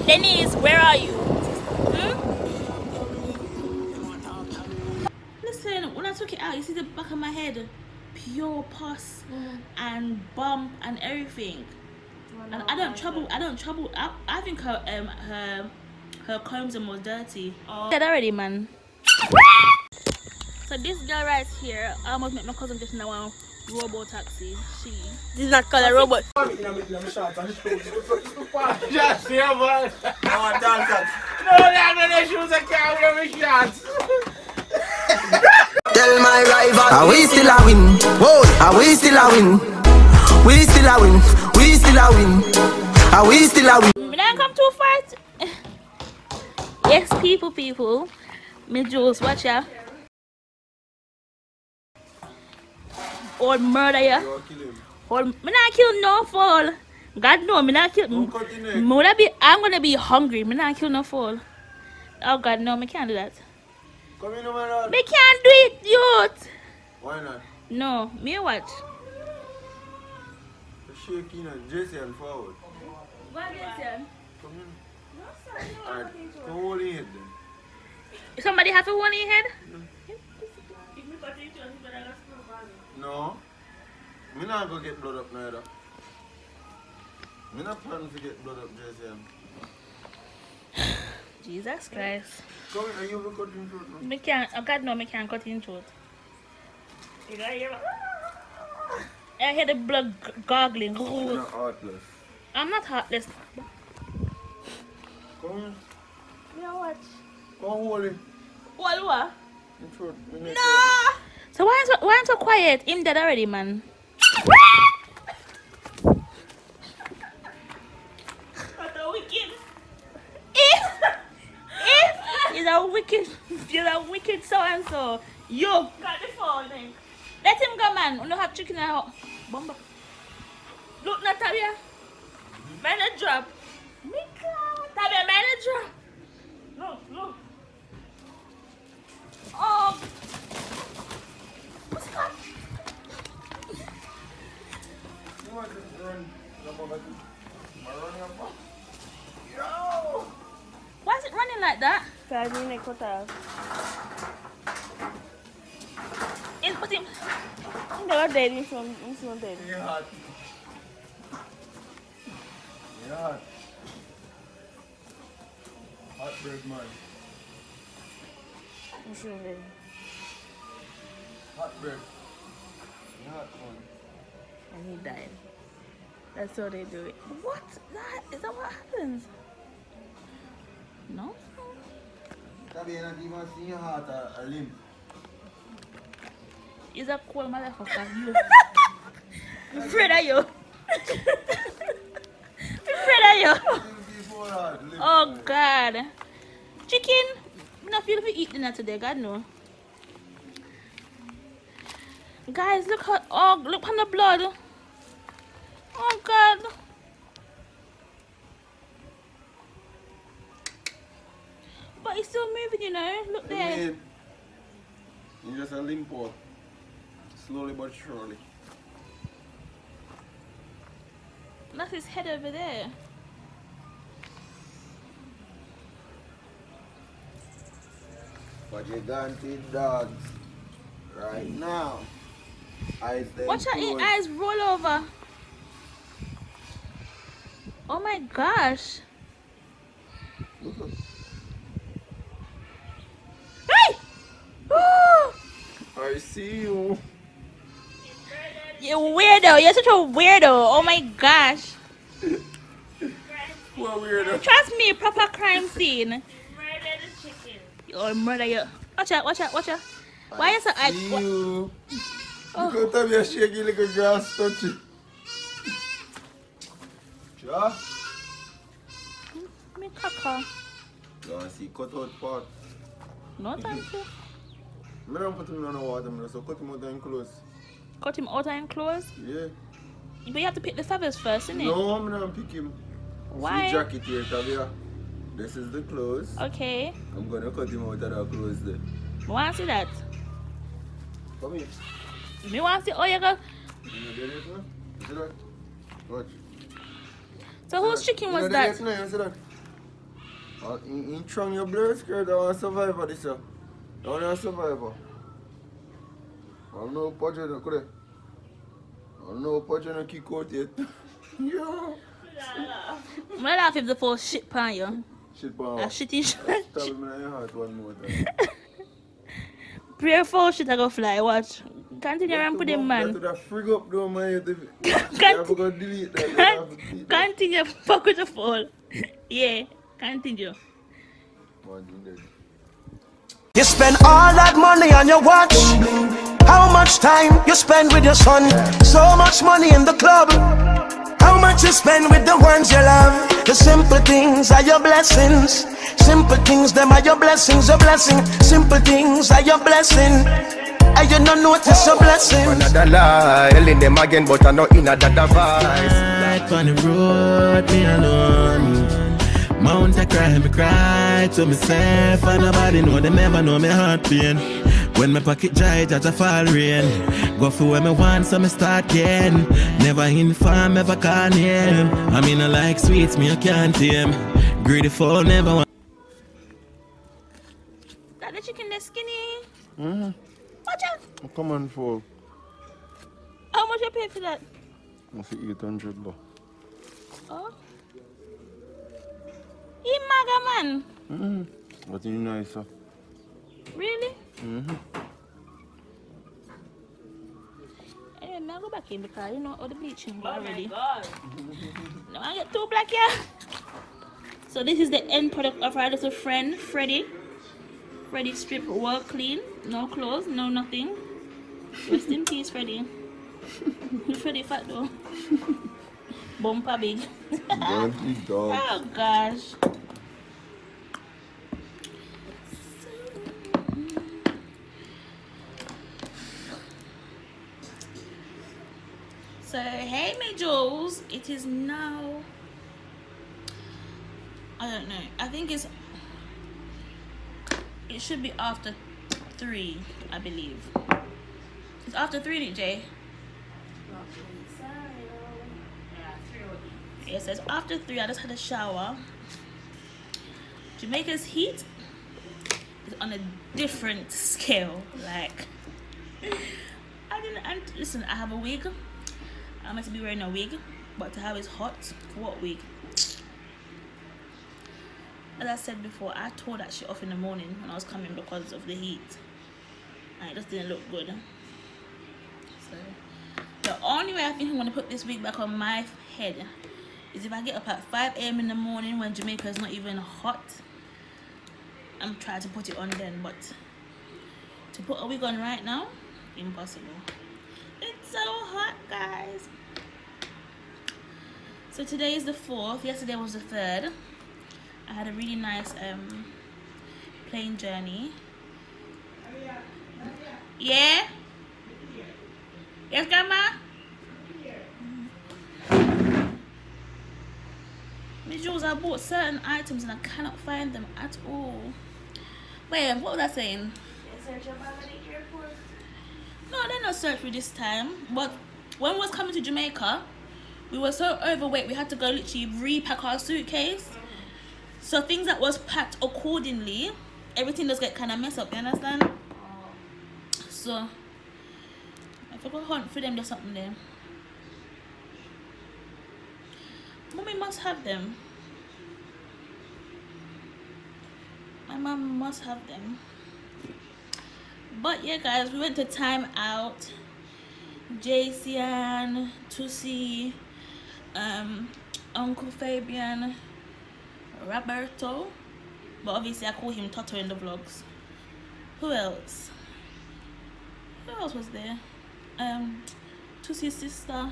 Denise, where are you? Listen, when I took it out, you see the back of my head? Pure pus and bump and everything. And I don't trouble. I think her combs are more dirty. Dead already, man. So this girl right here, I almost met my cousin just now on ROBO taxi. This is not called a robot. Just here, boy. No, the shoes I can't wear my shots. Tell my rival, are we still a win? Whoa, are we still a win? We still a win. We still a win. Are we still a win? We don't come to a fight. Yes, people. MiJulsz, watch out. Or murder ya. Or me not kill no fool. God no, me not kill. I'm gonna be hungry. Me not kill no fool. Oh God, no, me can't do that. Come in, man. Me can't do it, youth. Why not? No, me what? Shaking and Jason forward. What Jason? Come in. Alright, come hold your head then. Somebody have to hold your head? No. Me not go get blood up neither. Me not plan to get blood up, Jason. Jesus Christ. Come in, you will cut in throat now. Me can't, oh God no, me can't cut in throat. You got hear I hear the blood gargling. You're not heartless. I'm not heartless. Come in. Yeah, what? Come hold it. What? In throat. No! So why am so quiet? Him dead already, man. What a wicked. If you're a wicked so and so. You got the phone then. Let him go, man. We don't have chicken out. Bomba. Look, Natalia. Man a drop. Tabia, man a drop. Look. Oh. What's that? You want to run? Yo! Why is it running like that? Put him. You're hot. You're hot. Hot bread, man. Hot bread. You're hot, man. And he died. That's how they do it. What? Is that what happens? No? Tabby, you're not even seeing your heart a limp. He's a cool motherfucker. You. I'm afraid of you. I'm afraid of you. Oh God. Chicken? I'm not feeling to eat dinner today, God no. Guys, look how, oh, look on the blood. Oh God. But it's still moving, you know. Look there. You're just a limp out. Slowly but surely. That's his head over there. But you gone to dogs right now. Eyes there. Watch out, his eyes roll over. Oh my gosh. Hey! I see you. You weirdo. You're such a weirdo. Oh my gosh. What weirdo? Trust me, proper crime scene. Murder the chicken. Or murder you. Watch out. Why is that? You. Oh. You can't have your shaky little grass touch it. Yeah? Me caca. You want to see cut out part? No, thank you. I don't put him on the water, so cut him out and close. Cut him out and close? Yeah. But you have to pick the feathers first, innit? No, I'm not pick him. Why? See jacket here, Tavia. This is the clothes. Okay. I'm gonna cut him out of the clothes there. I want to see that. Come here. Me want to see, oh, you go. You did it, no? You see that? Watch. So whose chicken was that? No, you see that? In Trong, your blur skirt, I want to survive for this, I want to survive. I don't know what you're doing. I don't know what you're kick out yet. Yo. I'm gonna laugh if the full shit pan you. Shit pan. A shitty shit. Stab him in your heart one more time. Pure full shit I go fly, watch. Continue and put him, man. That frig up though, man. You have to go delete that. Continue, fuck with the fall. Yeah, continue. You spend all that money on your watch. How much time you spend with your son? So much money in the club. How much you spend with the ones you love? The simple things are your blessings. Simple things, them are your blessings, your blessing. Simple things are your blessing. And you don't notice your blessings. Another lie, telling them again, but I'm not in a data vibe. Right on the road, me alone. Mount I cry, me cry to myself. And nobody know, they never know me heart pain. When my pocket dry, just a fall rain. Go for where me want, so me start again. Never inform, never can name. I mean I like sweets, me I can't tame. Greedy fall, never want. That the chicken that's skinny. Watch out. Come on, for. How much you pay for that? I see 800 though. Oh. You maga man. But you nicer. Really? Anyway, I'll go back in because you know all the bleaching already. God. No, I get too black here. So this is the end product of our little friend, Freddy. Freddy strip well clean. No clothes, no nothing. Rest in peace, Freddy. Freddy fat though. Bumper big. Oh gosh. So hey MiJulsz, it is now, I don't know, I think it should be after 3, I believe. It's after 3, DJ. Yes, it's after 3. I just had a shower. Jamaica's heat is on a different scale. Like, listen, I have a wig. I'm meant to be wearing a wig, but to have it hot, what wig? As I said before, I tore that shit off in the morning when I was coming because of the heat, and it just didn't look good. So the only way I think I'm gonna put this wig back on my head is if I get up at 5 AM in the morning when Jamaica is not even hot. I'm trying to put it on then, but to put a wig on right now, impossible. It's so hot, guys. So today is the 4th. Yesterday was the 3rd. I had a really nice plane journey. Yeah? Yes, Grandma? MiJulsz, I bought certain items and I cannot find them at all. Wait, what was I saying? No, they're not search for this time. But when we was coming to Jamaica, we were so overweight we had to go literally repack our suitcase. So things that was packed accordingly, everything does get kind of messed up, you understand? So if I go hunt for them, there's something there. Mommy must have them. My mom must have them. But yeah, guys, we went to Time Out. Jason, Tusi, Uncle Fabian, Roberto. But obviously I call him Toto in the vlogs. Who else? Who else was there? Tusi's sister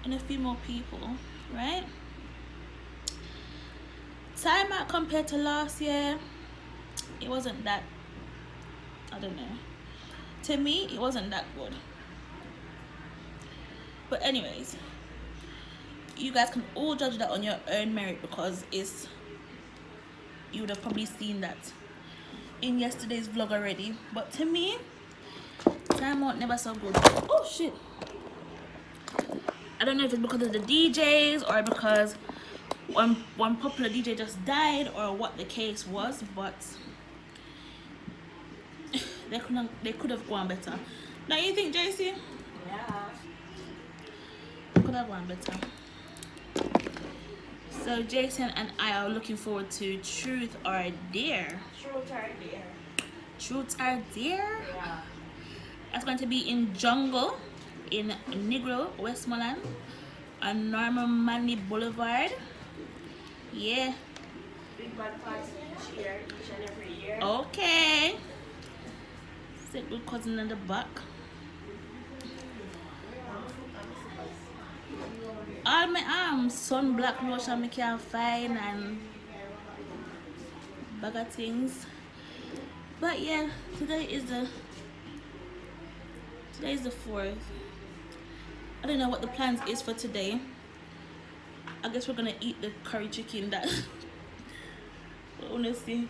and a few more people, right? Time Out compared to last year, it wasn't that, I don't know, to me it wasn't that good. But anyways, you guys can all judge that on your own merit, because it's, you would have probably seen that in yesterday's vlog already. But to me, Time Out never so good. Oh shit, I don't know if it's because of the DJs or because one popular DJ just died or what the case was, but they could have gone better. Don't you think, JC? Yeah. Could have gone better. So Jason and I are looking forward to Truth or Dare. Truth or Dare. Truth or Dare? Yeah. That's going to be in Jungle in Negro, Westmoreland on Norman Manley Boulevard. Yeah. Big bad party each year, each and every year. Okay. Sit with cousin in the back. All my sun black lotion me can find and bag of things. But yeah, today is the 4th. I don't know what the plans is for today. I guess we're gonna eat the curry chicken that honestly.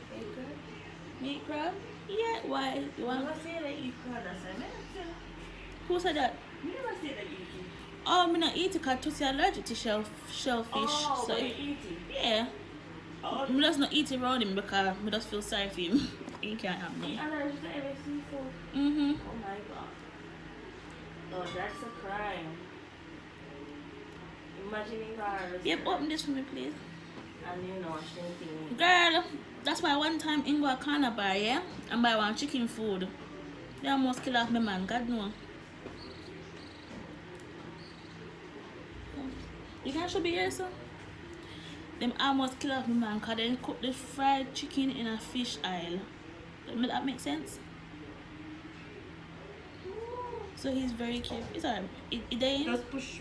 Meat crab? Yeah, why? You want I say that eat crab, I said, who said that? you never say that you eat. Oh, I'm not eating because Tussy allergic to shellfish. Oh, So but you eat it. yeah. Oh, I'm just not eating around him because I just feel sorry for him. He can't have me. you allergic to every seafood. Mm-hmm. Oh my god. No, that's a crime. Imagining ours. Yep, open this for me, please. And you know, thinking. Girl, that's why one time in a corner bar, yeah? And buy one chicken food. They almost kill off my man, God no. You can show me here, sir? Them almost kill off my man because they cook the fried chicken in a fish aisle. That make sense? So he's very careful. It's alright. They Just push.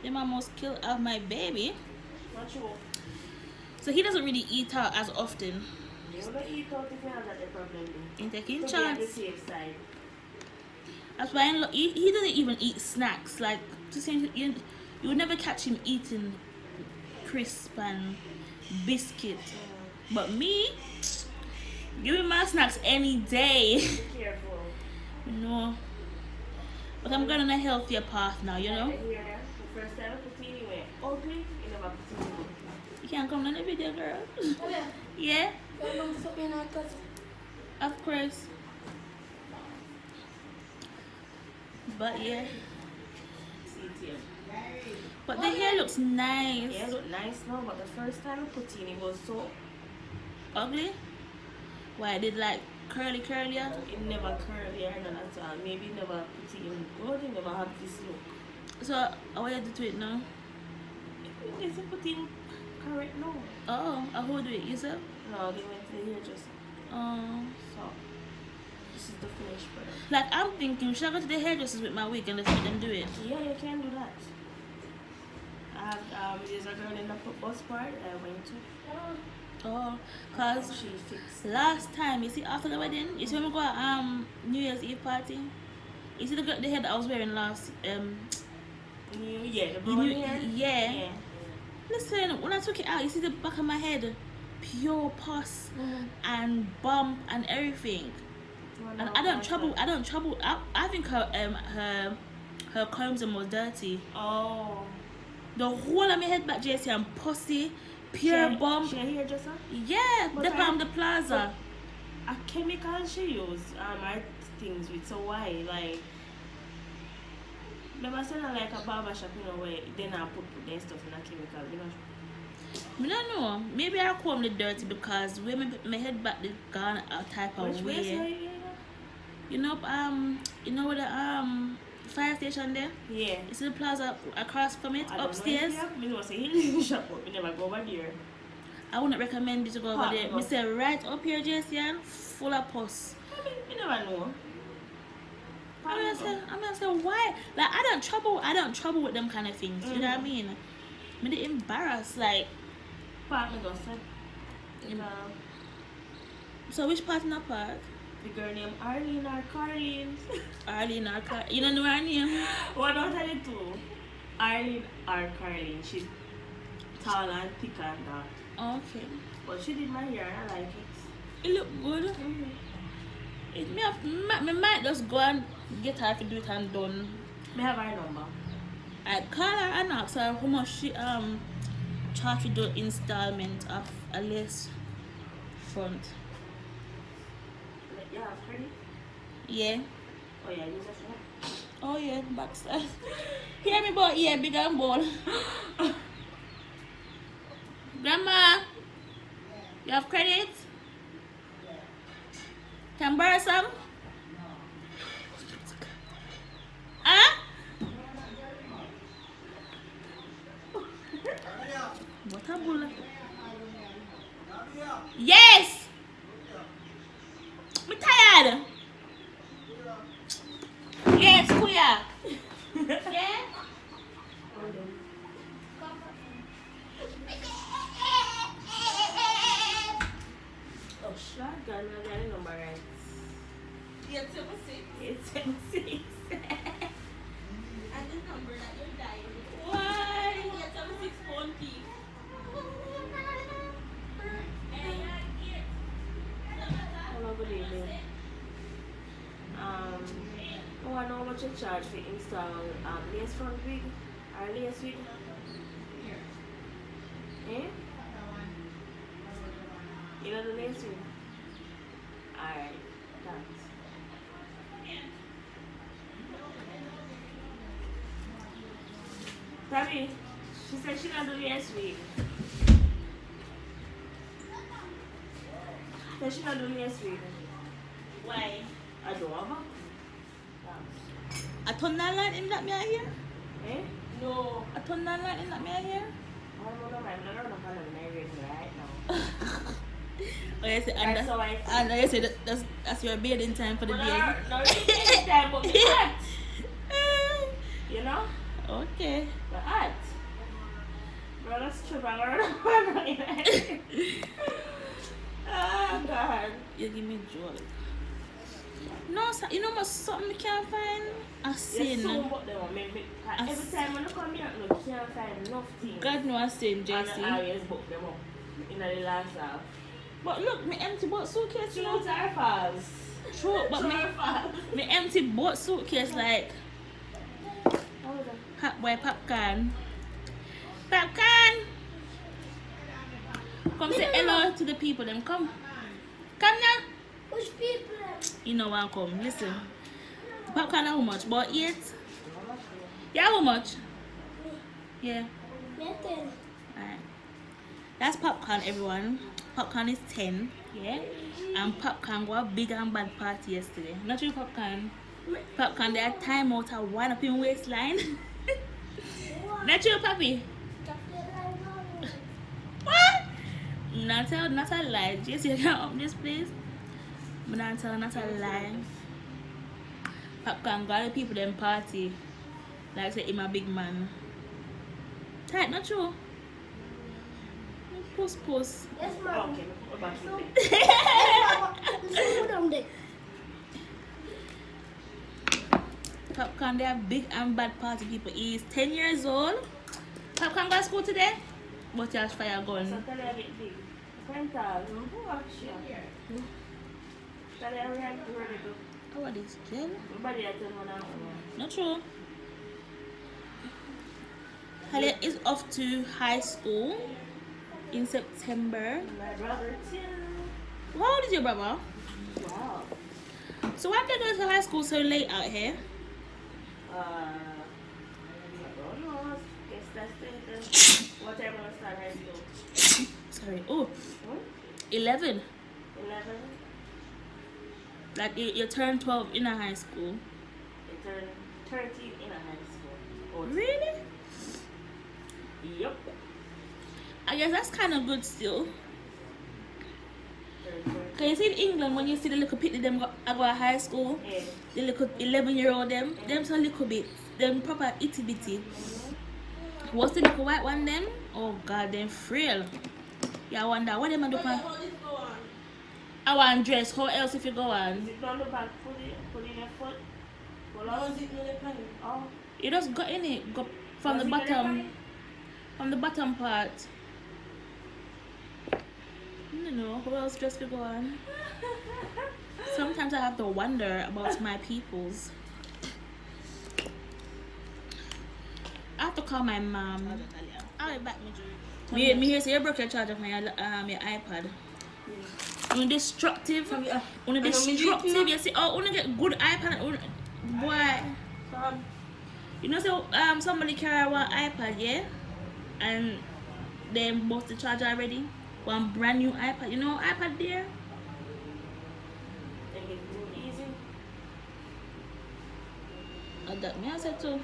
them almost kill off my baby. Not sure. So he doesn't really eat out as often. You don't eat out if you have that problem. He's taking To be on the chance. safe side. That's why he doesn't even eat snacks. Like, to say, you would never catch him eating crisp and biscuit. But me, give me my snacks any day. Be careful. No. But I'm going on a healthier path now, you know? I hear that. The first time I put it anywhere ugly, you never put it anywhere. You can't come on the video, girl. Yeah? Of course. But yeah. See it here. But the hair looks nice. Yeah, it look nice now, but the first time I put it in, it was so Ugly? Why, did like curly? it never curly or none at all. Maybe it never put it in good, it never have this look. So, how you do to it now? It isn't put in correct now. Oh, how do it? You said? No, they went to the hairdresser. Oh. So this is the finished product. Like, I'm thinking, should I go to the hairdressers with my wig and just let them do it? Yeah, you can do that. I have there's a girl in the bus part I went to. Oh, cause She fixed. last time, you see, after the wedding, you see when we go New Year's Eve party, you see the hair that I was wearing last Yeah, the you brown knew- hair. yeah. Listen, when I took it out, you see the back of my head, pure pus and bump and everything. And I don't trouble. I think her chromosome was dirty. Oh. The whole of my head back, JC, and pussy, pure bump. She a hairdresser? Yeah, But the I- from the plaza. A chemical she use my things with, so why? Like, remember saying like a barber shop, you know, where they now put their stuff in a chemical, you know? I don't know. Maybe I comb the dirty because when my head back they gone a type of Which way way. say You know where the fire station there? yeah. You see the plaza across from it, I don't upstairs? know if you have, say he shop, but we never go over there. I wouldn't recommend you to go over Hot there. go. Me say right up here, JC, full of pus. I mean, you never know. I'm gonna say why? Like I don't trouble with them kind of things. You know what I mean? Me they embarrassed. Like, Partner goes said. so which part in the park? The girl named Arlene or Carlene. Arlene or you don't know her name? What out of the two? Arlene or Carlene. She's tall and thick and dark. Okay. But she did my hair and I like it. It look good. Me might just go and get her to do it and done. May I have her number? I call her and ask her how much charge to do installment of a lace front. You have credit? Yeah. Oh yeah, use that front. Oh yeah, backside. Hear me about yeah, big and ball. Grandma, you have credit? Can borrow some? Huh? What a bull. Yes! I'm tired. Yes, Kuya. Yeah? Oh, shotgun, I got a number right. 876. 876. And the number that you're dialing. Why? 876 phone key. Hello, good evening. I want to know how much you charge for install lace front wig or lace wig. Eh? You know the lace wig? Alright, thanks. Tabby, she said she don't do lace wig. Said she don't do lace wig. Why? I don't have her. I turn that light in that me here? Eh? No. I turn that light in that me here? I don't know, I'm not going to marry right now. Oh, yes, and That's how I feel. and I said that's your bathing time for the day. No, it's time, but the hot. You know? Okay. The hot. Bro, that's true, but I don't Oh, God. You give me joy. No, so, you know what something I can't find? A sin. So much they want me. Every time when I come here, I can't find enough things. God know a sin, And Jesse. I always book them up in the last half. But look, me empty boat suitcase, you know? Truth or false? True, but True or false? me empty boat suitcase like How is that? hot boy popcorn. Popcorn! Come say hello to the people, them come. Come now. Which people? You know one come. Listen. Popcorn how much? About 8? Yeah, how much? Yeah. Nothing. Alright. That's popcorn, everyone. Popcorn is 10. Yeah. And popcorn got a big and bad party yesterday. Not true, popcorn. Popcorn, they had time out to wind up in waistline. Not true, papi. What? Not a lie. Just you can up this place. But not a lie. Popcorn got the people them party. Like I said, I'm a big man. Tight, not true. Post. Yes, ma'am. Okay, go back to the Put on there. Popcorn, they are big and bad party people. He is 10 years old. Popcorn go to school today? But he has fire gun. So tell you a bit big. Frontal, who watch you? Tell you ready to. Oh, what is jail? Nobody has to know now. Not true. Halle is off to high school in September. My brother too. How old is your brother? Wow. So why they go to high school so late out here? I don't know. Guess that's the what time I start high school? Sorry. Oh, Hmm? 11. 11. Like you turn 12 in a high school. I turned 13 in a high school. Oh, Really? Yep. I guess that's kind of good still. 13. Cause you see in England when you see the little pitty them go high school, Yeah. the little 11-year-old them so little bit, them proper itty bitty. What's the little white one them? Oh God, them frail. Yeah, I wonder what them a do. I want dress. How else if you go on? Is it down the back? Put in your foot. Pull out. Oh. You just go in it. Go from the Was it gonna bottom. From the bottom part. I don't know. How else dress you go on? Sometimes I have to wonder about my peoples. I have to call my mom. I'll be back, MiJulsz. Me here say you broke your charger from your iPad. Only destructive. Only destructive. You see, oh, only get good iPad. Boy. You know, so somebody carry one iPad, yeah, and they bought the charger already. One brand new iPad. You know, iPad there. They get it easy. That me I said too.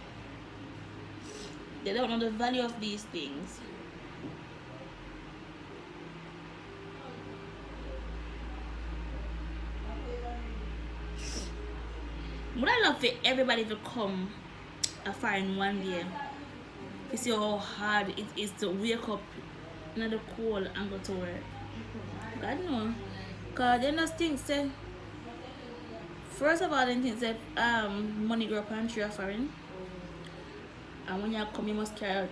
They don't know the value of these things. Would I love for everybody to come afar in one day? You see how hard it is to wake up in the cold and go to work. God no. Cause they just think say first of all they think say money grow up and tree foreign. And when you come you must carry out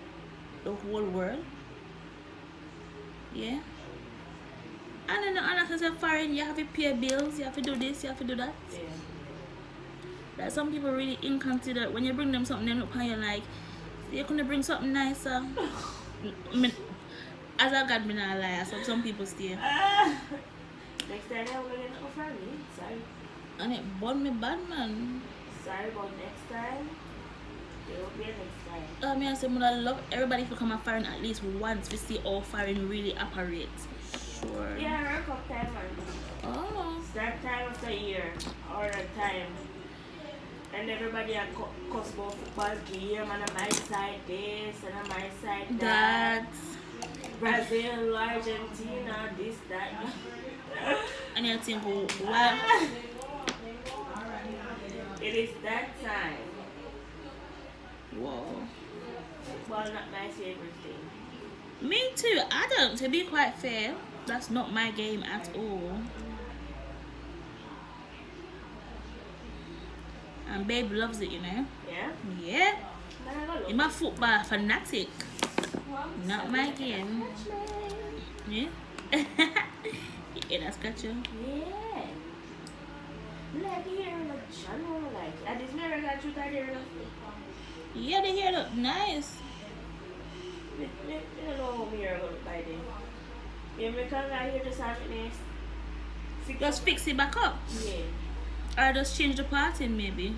the whole world. Yeah. And then the other thing say foreign you have to pay bills, you have to do this, you have to do that. Yeah. That some people really inconsiderate. When you bring them something, they look at you like, you couldn't bring something nicer. As a God, me not lie. Some people stay. Next time I'm going to get no for me. Sorry. And it burned me bad, man. Sorry, but next time, it will be next time. I say, I love everybody to come and foreign at least once to see how foreign really operates. Sure. Yeah, work up time, man. Oh. Start time of the year or a time. And everybody are cuss about football game and on my side this and on my side that. Brazil, Argentina, this, that. And you think, what? It is that time. Whoa. Football not my favorite thing. Me too. I don't, to be quite fair. That's not my game at all. And babe loves it, you know. Yeah? Yeah. I'm a football fanatic. Not my game. Yeah? Yeah, that's got you. Yeah. Like here, like channel, like at this mirror got you that here. Yeah, the hair look nice. You don't know how mirror look by then. Yeah, because I hear just have it. Just fix it back up. Yeah. Or just change the pattern maybe.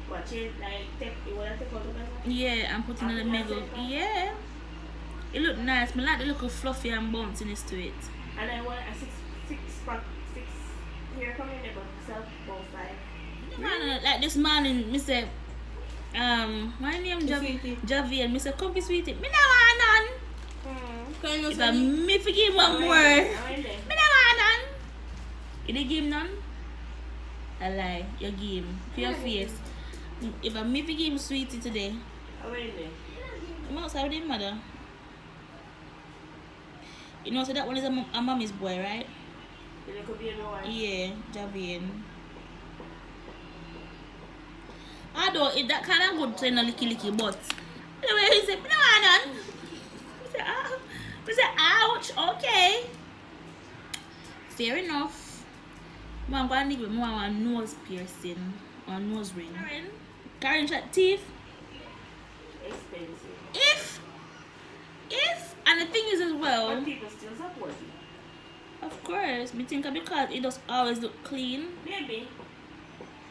What, change, like, you want to take out the better? Yeah, and put it in the middle. Yeah. It look nice. I like the little fluffy and bounciness to it. And I want a six here coming in about self about 5. Really? Like this morning, me say, my name Javi, and me say, come be sweetie. Me no want none. If I me forgive one more, me no want none. You didn't give none? I lie, you give him. For your face. If I me forgive him sweetie today. How are you there? I'm outside with him, mother. You know, so that one is a mommy's boy, right? It could be a no one. Yeah, Javian. Although it that kind of good to in a licky, but anyway, he said, no, I don't. He said, ouch, okay. Fair enough. I'm going to give him a nose piercing or nose ring. Karen shot teeth. Expensive. If, and the thing is as well. But people still support you. Of course, me think because it does always look clean. Maybe.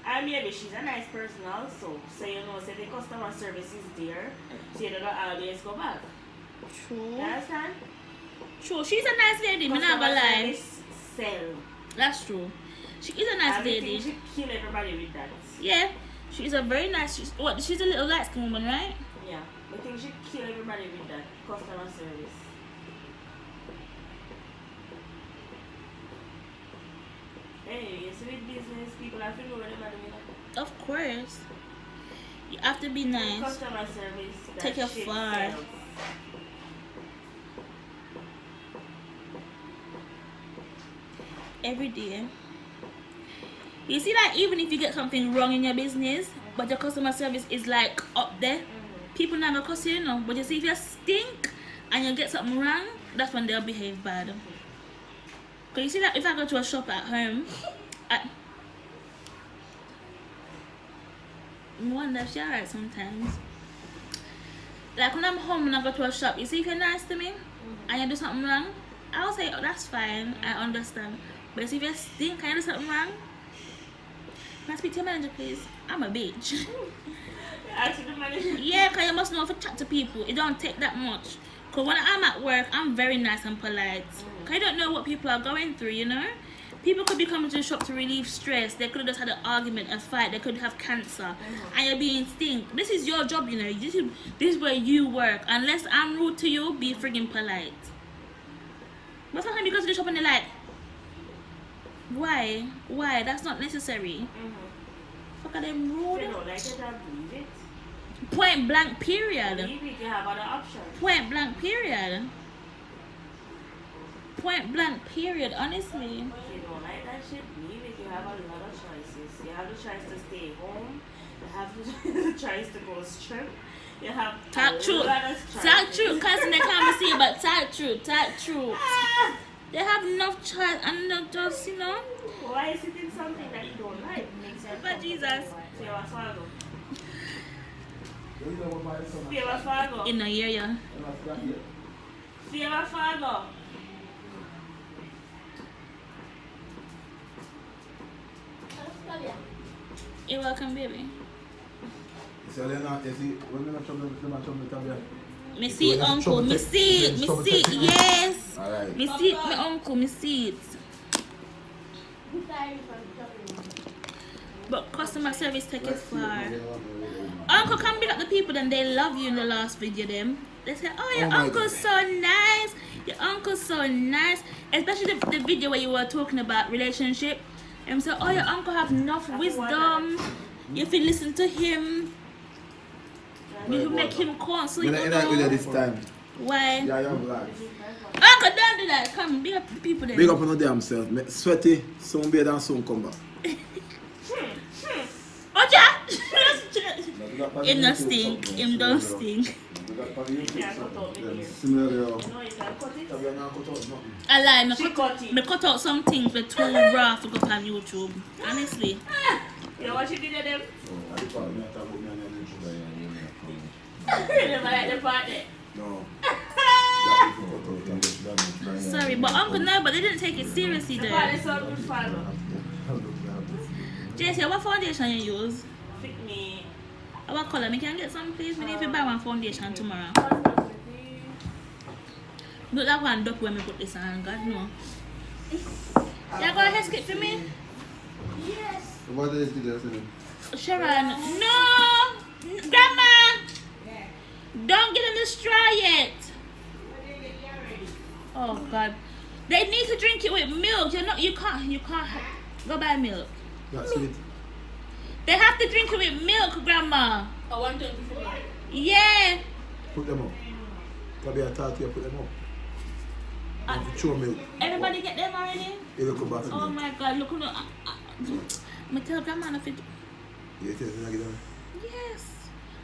And maybe she's a nice person also. So you know, say the customer service is there, so you don't always go back. True. You understand? True, she's a nice lady, me not gonna lie. Sell. That's true. She is a nice lady. She kill everybody with that. Yeah, she's a very nice. She's a little light skinned woman, right? Yeah, I think she kill everybody with that customer service. Hey, you see with business, people have to know what they're doing. Of course. You have to be nice. Customer service. Take your far. Every day. You see, like, even if you get something wrong in your business, but your customer service is like up there, people not gonna cuss you, you know. But you see, if you stink and you get something wrong, that's when they'll behave bad. Cause you see that if I go to a shop at home, I wonder if she's alright sometimes. Like when I'm home and I go to a shop, you see if you're nice to me, and you do something wrong, I'll say, oh, that's fine, I understand. But if you stink and you do something wrong, can I speak to your manager, please? I'm a bitch. Yeah, because you must know how to chat to people. It don't take that much. Because when I'm at work, I'm very nice and polite. Because I don't know what people are going through, you know? People could be coming to the shop to relieve stress. They could have just had an argument, a fight. They could have cancer. And you're being stink. This is your job, you know. This is where you work. Unless I'm rude to you, be friggin' polite. But sometimes you go to the shop and they're like, why? Why? That's not necessary. Fuck are them rude? They don't like it, I believe it. Point blank period. Believe it, you have other options. Point blank period. Point blank period, honestly. If you don't like that shit, believe it, you have a lot of choices. You have the choice to stay home. You have the choice to go strip. You have Talk truth. Talk truth, because they can't see, but talk truth, talk truth. They have enough choice and not just, you know. Why is it in something that you don't like? Makes sense. But Jesus. Fever Fargo. In a year, yeah. Fever Fargo. You're welcome, baby. Me see it, uncle. Me see it. Me see it. Yes. Alright. Me see it, my uncle. Me see it. But customer service take it far. Uncle, come pick up the people, then they love you in the last video. Them they say, oh, your uncle's so nice. Your uncle's so nice. Especially the video where you were talking about relationship. And so, oh, your uncle have enough wisdom. If you listen to him, you make him counsel you. This time. Why? Yeah, you have vlogs. Uncle, don't do that. Come, big up the people there. Big up on the damn self. Sweaty, soon better than soon come back. Oja! Him not stink. Him don't stink. I lie, me cut out some things that too raw to go on YouTube. Honestly. You know what you did to them? You never like the part there? No. Sorry, but Uncle, no, but they didn't take it seriously The though. part is so good for JC, what foundation you use? Fit me. What color? Me can get some, please? We need to buy one foundation tomorrow. Look, that one duck when me put this on, God no. You got a hair skip for me? Yes. What is it? Sharon, no! Grandma! Don't get in the straw yet. Oh God. They need to drink it with milk. You can't go buy milk. That's it. They have to drink it with milk, Grandma. I want to for me. Yeah. Put them up. Probably I thought you put them up. Show milk. Everybody get them already? You look back. Oh my God, look. I tell Grandma if it. You tell them. Yes.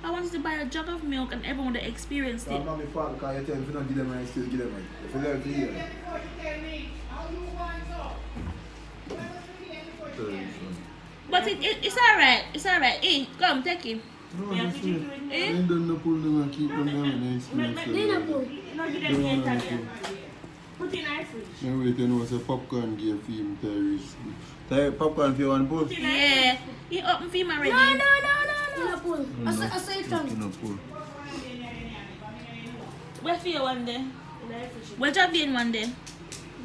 I wanted to buy a jug of milk and everyone that experienced it. I'm not my father because you tell them if you don't give them right, still give them right. If you don't give them But it's alright. It's alright. Hey, come, take it. no, that's it. They don't pull them and keep them down and They don't pull. No, give them the Italian. Put in our fridge. Now wait, you know, it's a popcorn game for him, Tyrese. Popcorn for you one pull? Yeah. He open for him already. No. They don't pull. I say it wrong. No pull. Where for you one day? In our fridge. Where job you in one day?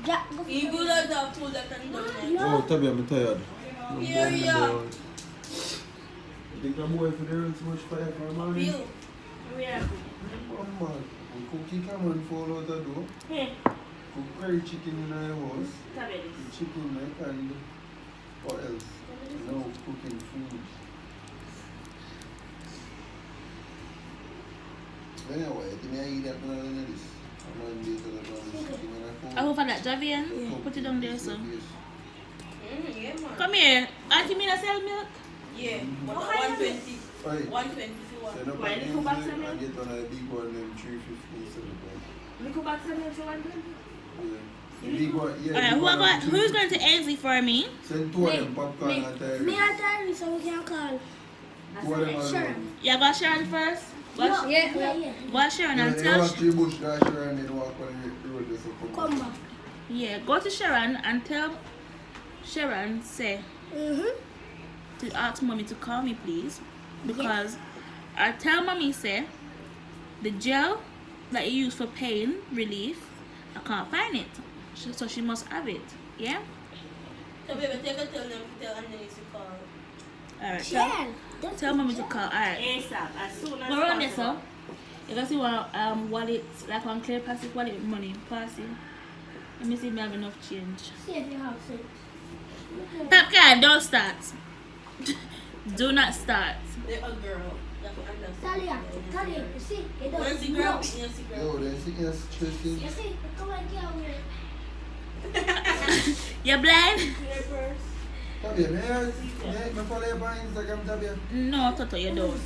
Jack, go. You go like that pull that and do Oh, Tabby, I'm tired. Yeah. You think I'm boy for there so much fire for a man? We are good. Oh man, cookie come and fall out the door. Hey, Cook curry chicken in our house. tell me The this. chicken like and what else? No cooking food. Anyway, I think I eat that one of this. I'm going to do the I hope for that Javian. Put it down there, so. Yeah, man. Come here. Auntie Mina sell milk? Yeah, 120. 120 for one. Set up Why an little box Ainsley of milk? and get one of the big one, them 350. Little box of milk for 120? Yeah. The big one, yeah. Alright, who's going to Ainsley for me? Send two of them popcorn and Me Tyrese. and Tyrese, so we can call. Two of them are Sure. alone. You got Sharon first? Yeah. Go Sharon and They tell walk through bush, guys, Sharon, they walk on the road, just Come back. yeah, go to Sharon and tell Sharon say to ask mommy to call me please, because I tell mommy say the gel that you use for pain relief, I can't find it, so she must have it. Yeah. So baby, take a tell them to tell Annalise to call. Alright. Yeah. Tell mommy to call. Alright. ASAP, as soon as Go around there, possible. sir. You can see one wallet, like one clear plastic wallet money. Pass it. Let me see if I have enough change. See if you have it. Top guy, don't start. Do not start. They're a girl. Talia, you see? It Where's doesn't the girl? grow. Yes, the girl. Yo, they see us chasing. You see? Come on, get away. You're blind? Clear purse. Tabia, may follow you on Instagram, Tabia? No, Toto, you don't.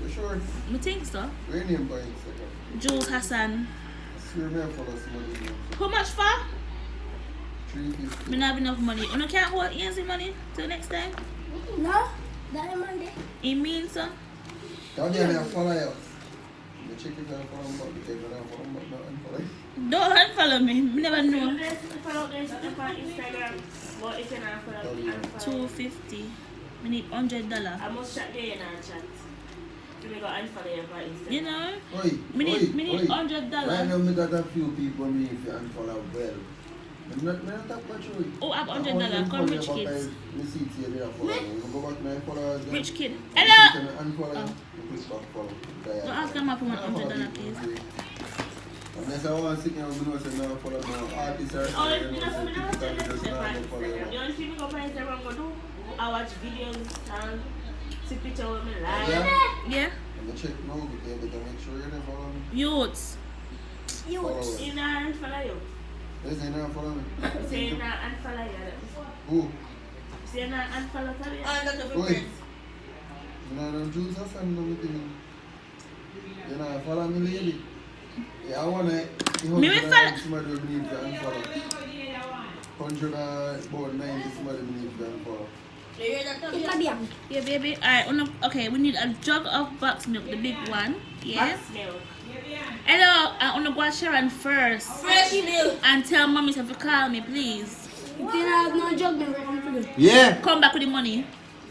You sure? I think so. Where name on Instagram? Julszhassan. I swear may follow somebody. How much for? 350. We don't have enough money. You can't hold easy money till next time? No, that Monday. It means so. Tabia, may follow you. Me check if I follow back because I don't follow back, not unfollow you. Don't unfollow me. We never know. Follow this on Instagram. What if you're not follow? $250. We need $100. I must chat there in our chat. So we got unfollow you on Instagram. You know? Oi, We need oi. $100. Right now, me got a few people me if you unfollow well. I'm not talk much. Oh, I have $100. Come, rich kids. Me see it here, they are following. You go back to my followers. Rich kid. Hello! Unfollow. You push back follow. Don't ask them up for $100, please. Unless I want to sit here and know say no follow no artists or Oh, something, you you know, know, so we people don't can just not Instagram. follow you. You want to see me go on Instagram, go do? I watch videos and see pictures with me live. Yeah? Yeah? I'm going to check now, but you better make sure you're not follow me. Youths. Follow You me. know, I unfollow you. Yes, you not follow me. Say you not unfollow you. Who? Say you not unfollow Tabia. Wait. You know, I'm Julszhassan, no me thing. You know, follow me, lady. Yeah, I want to. Me will follow. Somebody will need to unfollow. 100 about 90 somebody will need to unfollow. You hear that, Tabia? Tabia. Yeah, baby. Alright, okay, we need a jug of box milk, the big one. Yeah? Box milk. Hello, I want to go to Sharon first. Fresh milk. And tell mommy to call me, please. You didn't have no jug milk for today. Yeah! Come back with the money.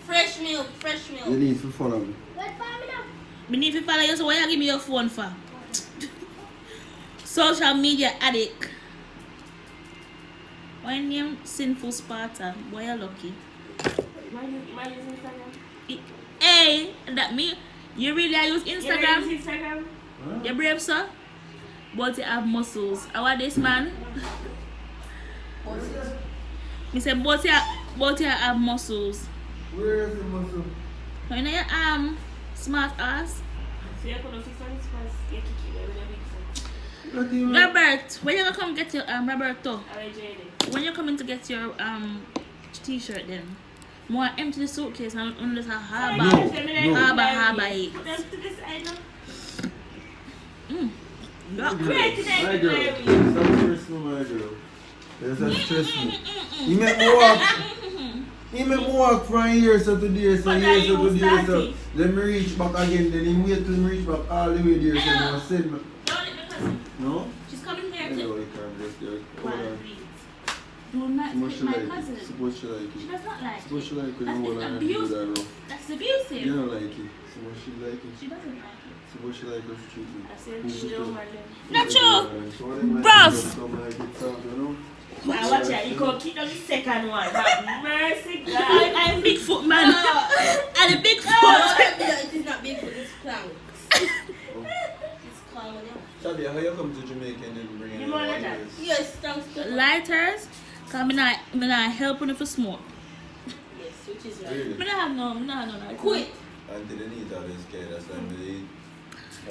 Fresh milk. Fresh milk. You need to follow me. Wait for me now. We need to follow you, so why you give me your phone for? Social media addict. Why name Sinful Sparta? Boy, you're lucky. Why use Instagram? Hey, that me? You really use Instagram? You use Instagram? You brave, sir? But you have muscles. How are this, man? Me say, but you have muscles. Where is the muscle? You know your smart ass. So you're going to fix on this because you're kicking it with a big foot. Not even. Robert, when you gonna come get your Roberto? Alright, JD. When you coming to get your t-shirt then? More empty the suitcase and just a harbor. Harbor it. Them to this side now. You're Great today, My girl, Mary. stop stressing me, my girl. Yes, I'm stressing me. You make me walk. He make me walk from here so to there, so But here are so you to there, so starting? let me reach back again, then he wait till me reach back all the way there, so he send me. Don't let me cousin. No? She's coming here Anyway, to. you can't just do it. Hold on. Do not Suppose hit she my like cousin. it. Suppose she like She it. does not like Suppose it. she like it. You That's know what I do abuse. that rough. That's abusive. You don't like it. Suppose she like it. She doesn't like it. Suppose she like us treatment. I said, she don't want them. Not true. So they might Bruv. just come like it, so, you know? Now watch it. You go keep on the second one. But mercy, God. I'm Bigfoot man. I'm a Bigfoot. It is not Bigfoot, it's clown. It's clown. Tabia, how you come to Jamaica and then bring in You want the that? wires? Yes, thanks to Lighters. Cause me not helping for smoke. Yes, which is right. Really? Me not have no lighter. Quit. Until they need all this care, that's why they eat.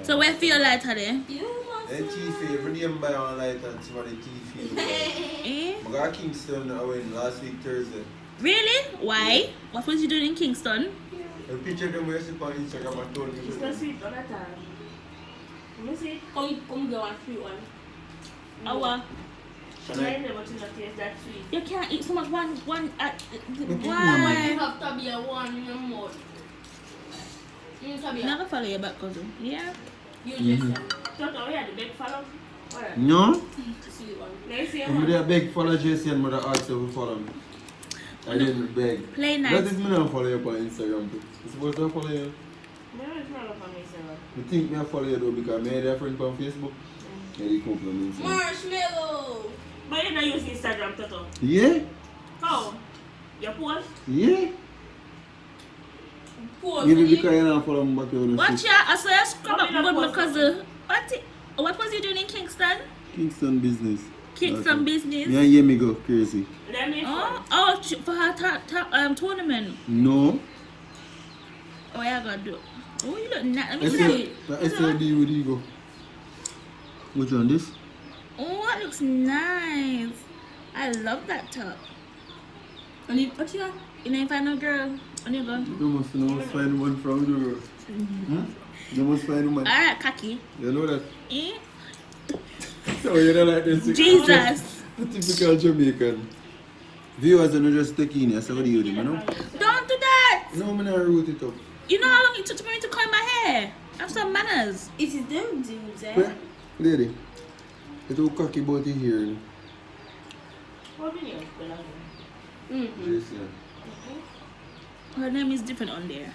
So where feel lighter then? You must. Then TV, every day I buy one light and somebody TV. Eh? I got Kingston went last week Thursday. Really? Why? What was you doing in Kingston? I picture them where on Instagram and told me. It's not sweet all the time. Let me see. Come go and free one. Our. She might never to not taste that sweet. You can't eat so much one You why? have to be a one in your mouth. Never follow your back cousin. Yeah. Toto, we had the big follow. No? Let's see I'm a big follow JC and mother asked you to follow me. I didn't beg. Play nice. That is me not follow you on Instagram too. You supposed to follow you? No, it's not on Instagram. You think me follow you though because I made a friend on Facebook? Yeah, you come from Instagram. Marshmallow. But you don't use Instagram, Toto. Yeah? How? You post? Yeah? Post. Maybe because you don't follow me back here. Watch ya, I saw you scrub up good because what was you doing in Kingston? Kingston business. Kingston business. Yeah, hear me go crazy. Let me For her tournament. No. Oh, yeah, I gotta do. Oh, you look nice. Let me I see. said you would go. Which one, this? Oh, that looks nice. I love that top. What you got? You ain't find no girl. On your go. You must find one from the girl. You must find one. Alright, cocky. You know that? Eh? So you don't like this? Jesus. The typical Jamaican. Viewers are not just taking it. So what do you do, you know? Don't do that. No, I'm not root it up. You know how long it took for me to comb my hair? Have some manners. It is them dudes, eh? Where? Lady, it's all cocky about it here. What video? Yes, yeah. Her name is different on there.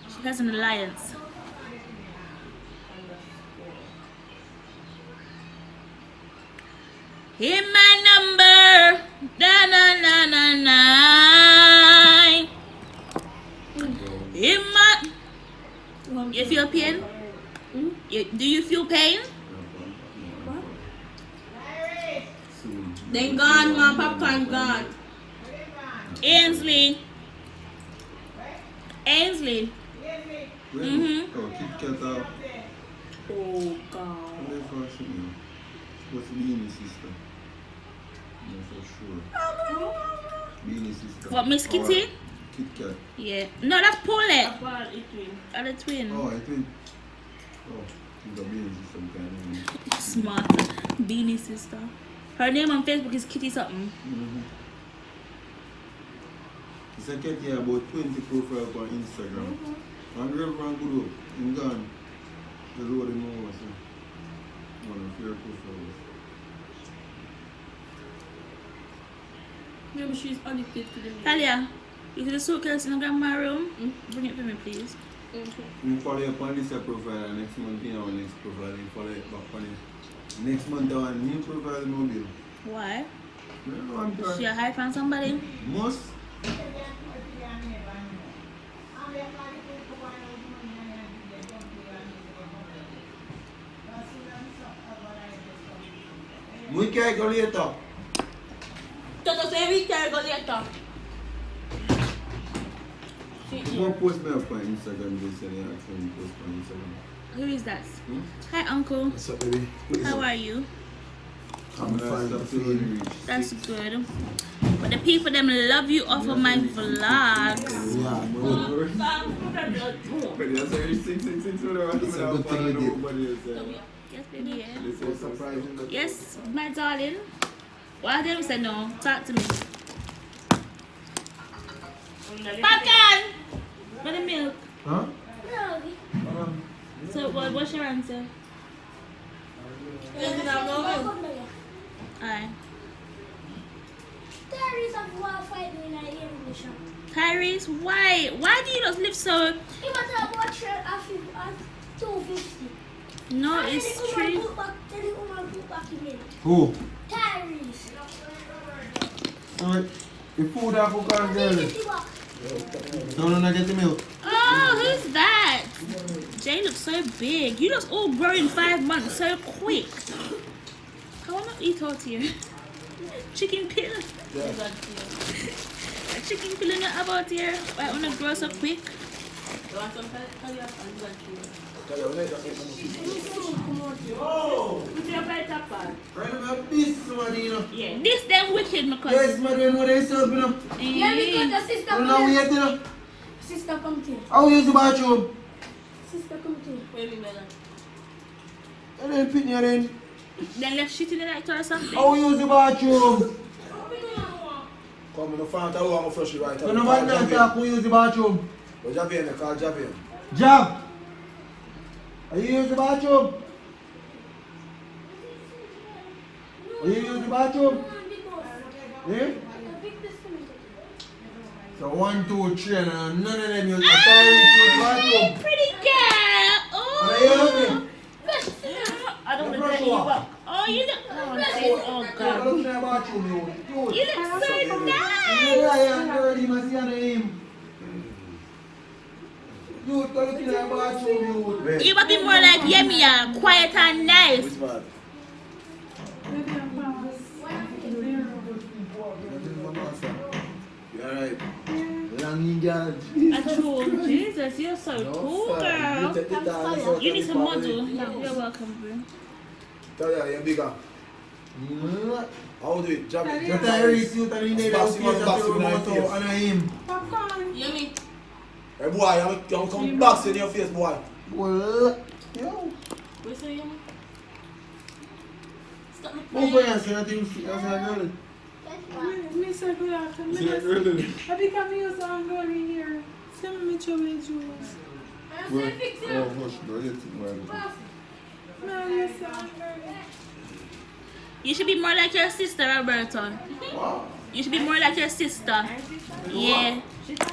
She has an alliance. Hit my number. Da na na na na. Hit my. You feel pain? Do you feel pain? Then gone, man. Popcorn gone. Ainsley. Oh, Kit Kat out. Oh, God. Supposed to be in his sister. No, for sure. Be in his sister. What, Miss Kitty? Kit Kat. Yeah. No, that's Paulette. Apart, it will. Are the twin. Oh, I think. Oh, she's a being sister kind of. Smart. Beanie sister. Her name on Facebook is Kitty something. It's a cat here about 20 profiles on Instagram. And girl from good in gone. The road in over, so. One of your profiles. Maybe she's addicted to the music. Talia, you see the suitcase in the grandma room? Bring it for me, please. You follow up on this profile and next month you know next profile you follow it back on it. Next month I want new profile mobile. Why? No, I'm trying. She a hide from somebody? Most. We can't go later. Toto say we can go later. Don't post me up on Instagram, just say actually post on Instagram. Who is that? Hi, uncle. What's up, baby? How are you? I'm fine. That's good. But the people them love you off of my vlogs. Yes, baby. Yeah. Yes, my darling. Why did you say no? Talk to me. Popcorn! For the milk. Huh? So what's your answer? Aye. Tyrese, why? Why do you not live so? No, it's true. Who? Tyrese. Alright. The food I cook on girl. Don't get the milk. Oh, who's that? Jay looks so big. You look all grow in 5 months so quick. I want to eat out here. Chicken pill. A chicken pill in the about here. I want to grow so quick. Yeah. This them wicked, my Yes, cousin. madam, what is up, you know? Yeah, because the sister You know, wait, you know? Sister come to you. How use the bathroom? Sister come to you. Wait a minute. I didn't pin you in. Then left shit in the night or something. How use the bathroom? Come in the front, I want to flush it right You know what, man, talk, who use the bathroom? Where's Javier? Call Javier. Jab! Are you using the bathroom? Are you using the bathroom? Yeah? So 1, 2, 3 and none of them use the bathroom. Pretty girl! Are you using? I don't want to you up. Oh, you look. Oh, God. Look at the bathroom, You look so nice. You must see him. You look at the bathroom. You must be more like Yemi, quiet and nice. Which man? You alright? True. Jesus, you're so cool, girl. You need some model. You're welcome, bro. Tell you, you're bigger. How do it? Jab it. You're tired, you're him. Yummy. Hey boy, you come box in your face, boy. Well, yo. What's that, Yummy? Stop me Move playing. on, say nothing. That's how girl. Me say good afternoon. See that girl? I think I'm used to going here. Send me to MiJulsz. Oh, gosh, bro, you think No, yes, I'm You should be more like your sister, Roberto. wow. You should be more like your sister. Yeah.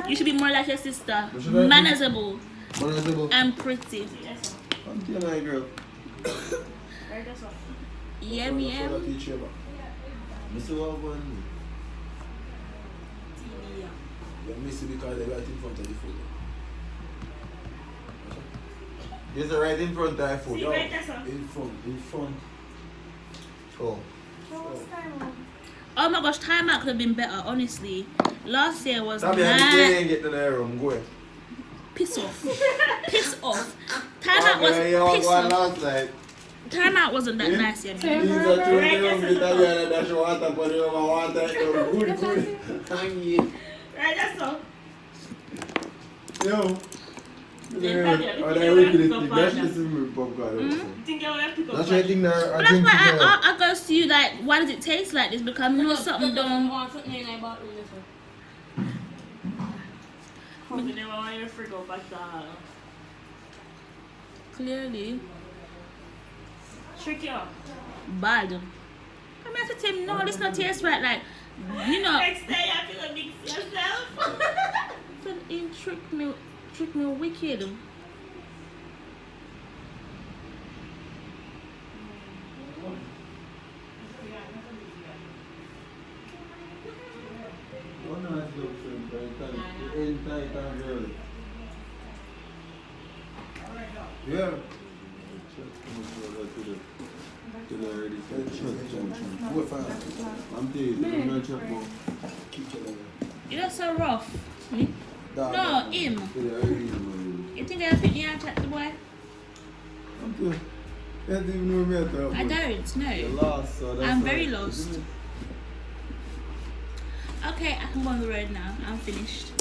You should be more like your sister. Manageable and pretty. I'm telling you, girl. Yummy, yummy. Mr. Wagwan. You miss it because they're right in front of the food. Yes, right in front of the phone. Yo, in front. Oh. Oh my gosh, time out could have been better, honestly. Last year was Tell me, mad. I didn't get to the room. Go ahead. Piss off. Piss off. Time out was piss off. Last night. Time out wasn't that nice, yeah. These are two rooms with Italian that you want to put in my water. Good. Thank you. Right, that's all. Yo. Yeah, Oh, they're wicked. That's just a popcorn. Think I will pick up. That's why I think that But that's why I goes to you like, why does it taste like this? Because you know something done. You never want your frig go back to Clearly. trick you up. Bad. I mean, I said to him, no, this not taste right. Like, you know. Next day you have to mix yourself. But he tricked me wicked. Yeah. You're so rough. Me? No, him. You think I have to chat to the boy? I don't, no. I'm very lost. Okay, I can go on the road now. I'm finished.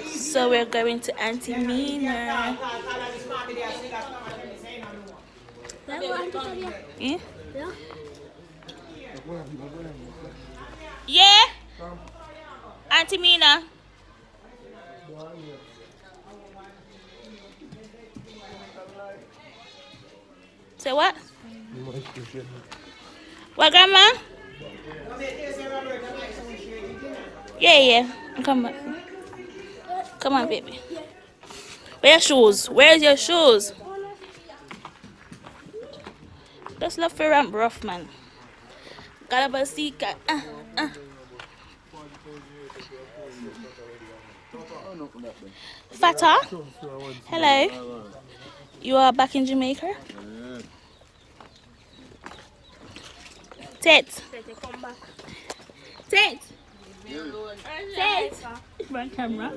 So we're going to Auntie Mina. Yeah? Yeah? Auntie Mina. Say what? What, Grandma? Yeah. Come on. Come on, baby. Where's your shoes? Where's your shoes? Just love for ramp rough, man. Galabasika. Fata? Hello. You are back in Jamaica? Tet. Tet. Tet. Run camera.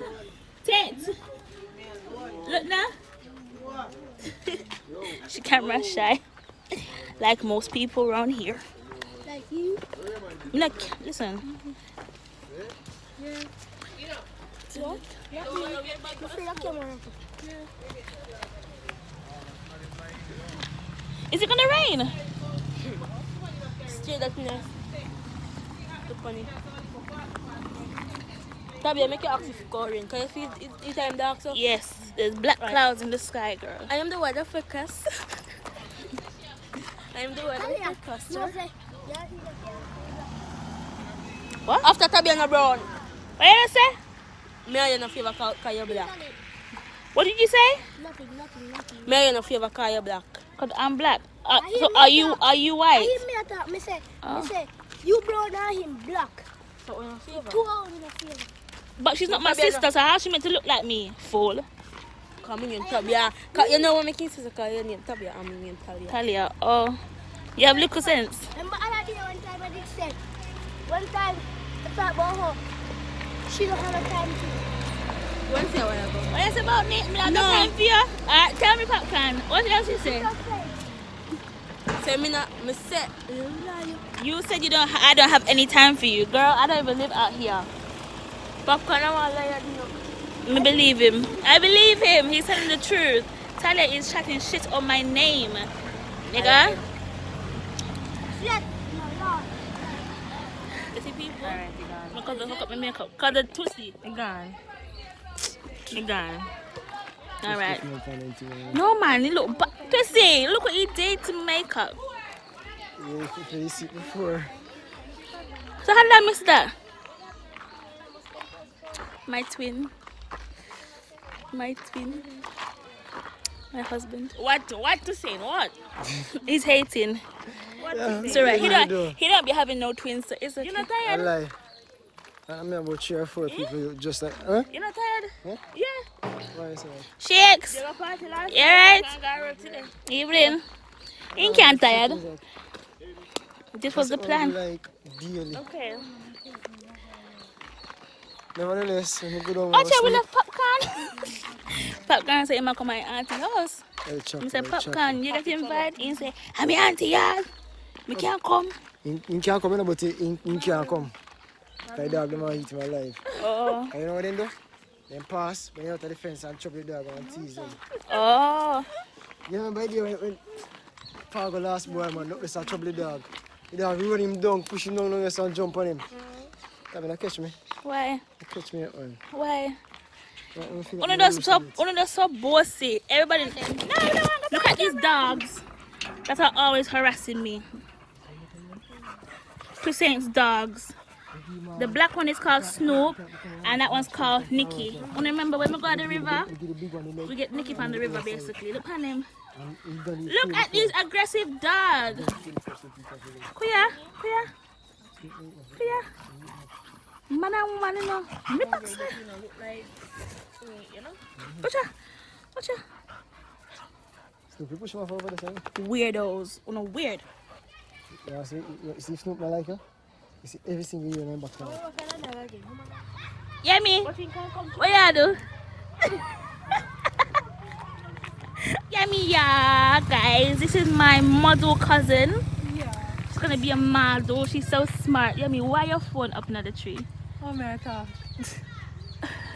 Tet. Look now. She camera shy. Like most people around here. Like you? Look, listen. What? Is it gonna rain? Straight up here. Look funny. Tabia, make you ask if it's rain. Can you see it time dark so? Yes, there's black clouds in the sky, girl. I am the weather forecast. I am the weather forecaster. What? After Tabia no brown. What did you say? Me and you no favor call you black. What did you say? Nothing. Me and you no favor call you black. Cause I'm black. So are you white? I hear me attack. Me say, you brown and him black. So we no favor. 2 hours in a favor. But she's not my sister, so how she meant to look like me? Fool. Come in, Tabia. You know what making sister call your name Tabia and my name Talia. Talia, oh. You have little sense. Remember other day one time I did say, one time I thought about her. She don't have a time to. You want to say what about? What is about me? Me have no time for you. Tell me, Popcorn. What else you say? Say me not, me say. You said I don't have any time for you, girl. I don't even live out here. Popcorn, I want to lie. Me believe him. I believe him. He's telling the truth. Talia is chatting shit on my name, nigga. Yes, no. You see people? Alright, they gone. Look up my makeup. Cause the pussy. They gone. Alright. No man, he look bad. Pussy, look what he did to makeup. Yeah, you see before. So how did I miss that? My twin. My husband. What to say? What? He's hating. It's alright. He don't be having no twins, so it's okay. You're not tired? I lie. I'm about 3 or 4 people just like, huh? You're not tired? Huh? Yeah. Why is that? Shakes. You alright? Evening. You can't tired. This was the plan. Like daily. Okay. Nevertheless, I'm good on my sleep. We love Popcorn. Popcorn say, I'm come my auntie house. I say, Popcorn, you get invited? He say, I'm your auntie, y'all. We can't come. You can't come, but you can't come. My dog, them eat my life. Oh. And you know what they do? They pass, when you out of the fence and chop the dog and tease them. Oh. You remember the day when Fargo last boy, man, look, let's chop the dog. The dog run him down, push him down, and jump on him. Come and catch me. Why? Catch me at one. Why? One of those so bossy. Everybody, look at these dogs that are always harassing me. Chris Saint's dogs. The black one is called Snoop, and that one's called Nicky. Remember when we go to the river, we get Nicky from the river basically. Look at him. Look at these aggressive dogs. Kuya. Man and woman, you know. Watch out. Weirdos. Oh no, weird. Yeah, see Snoop not like you? You see every single year in back to Yeah, me. What you do? Yeah, me, yeah, guys. This is my model cousin. Yeah. She's gonna be a model. She's so smart. Yeah, me. Why your phone up in the tree? Oh, America.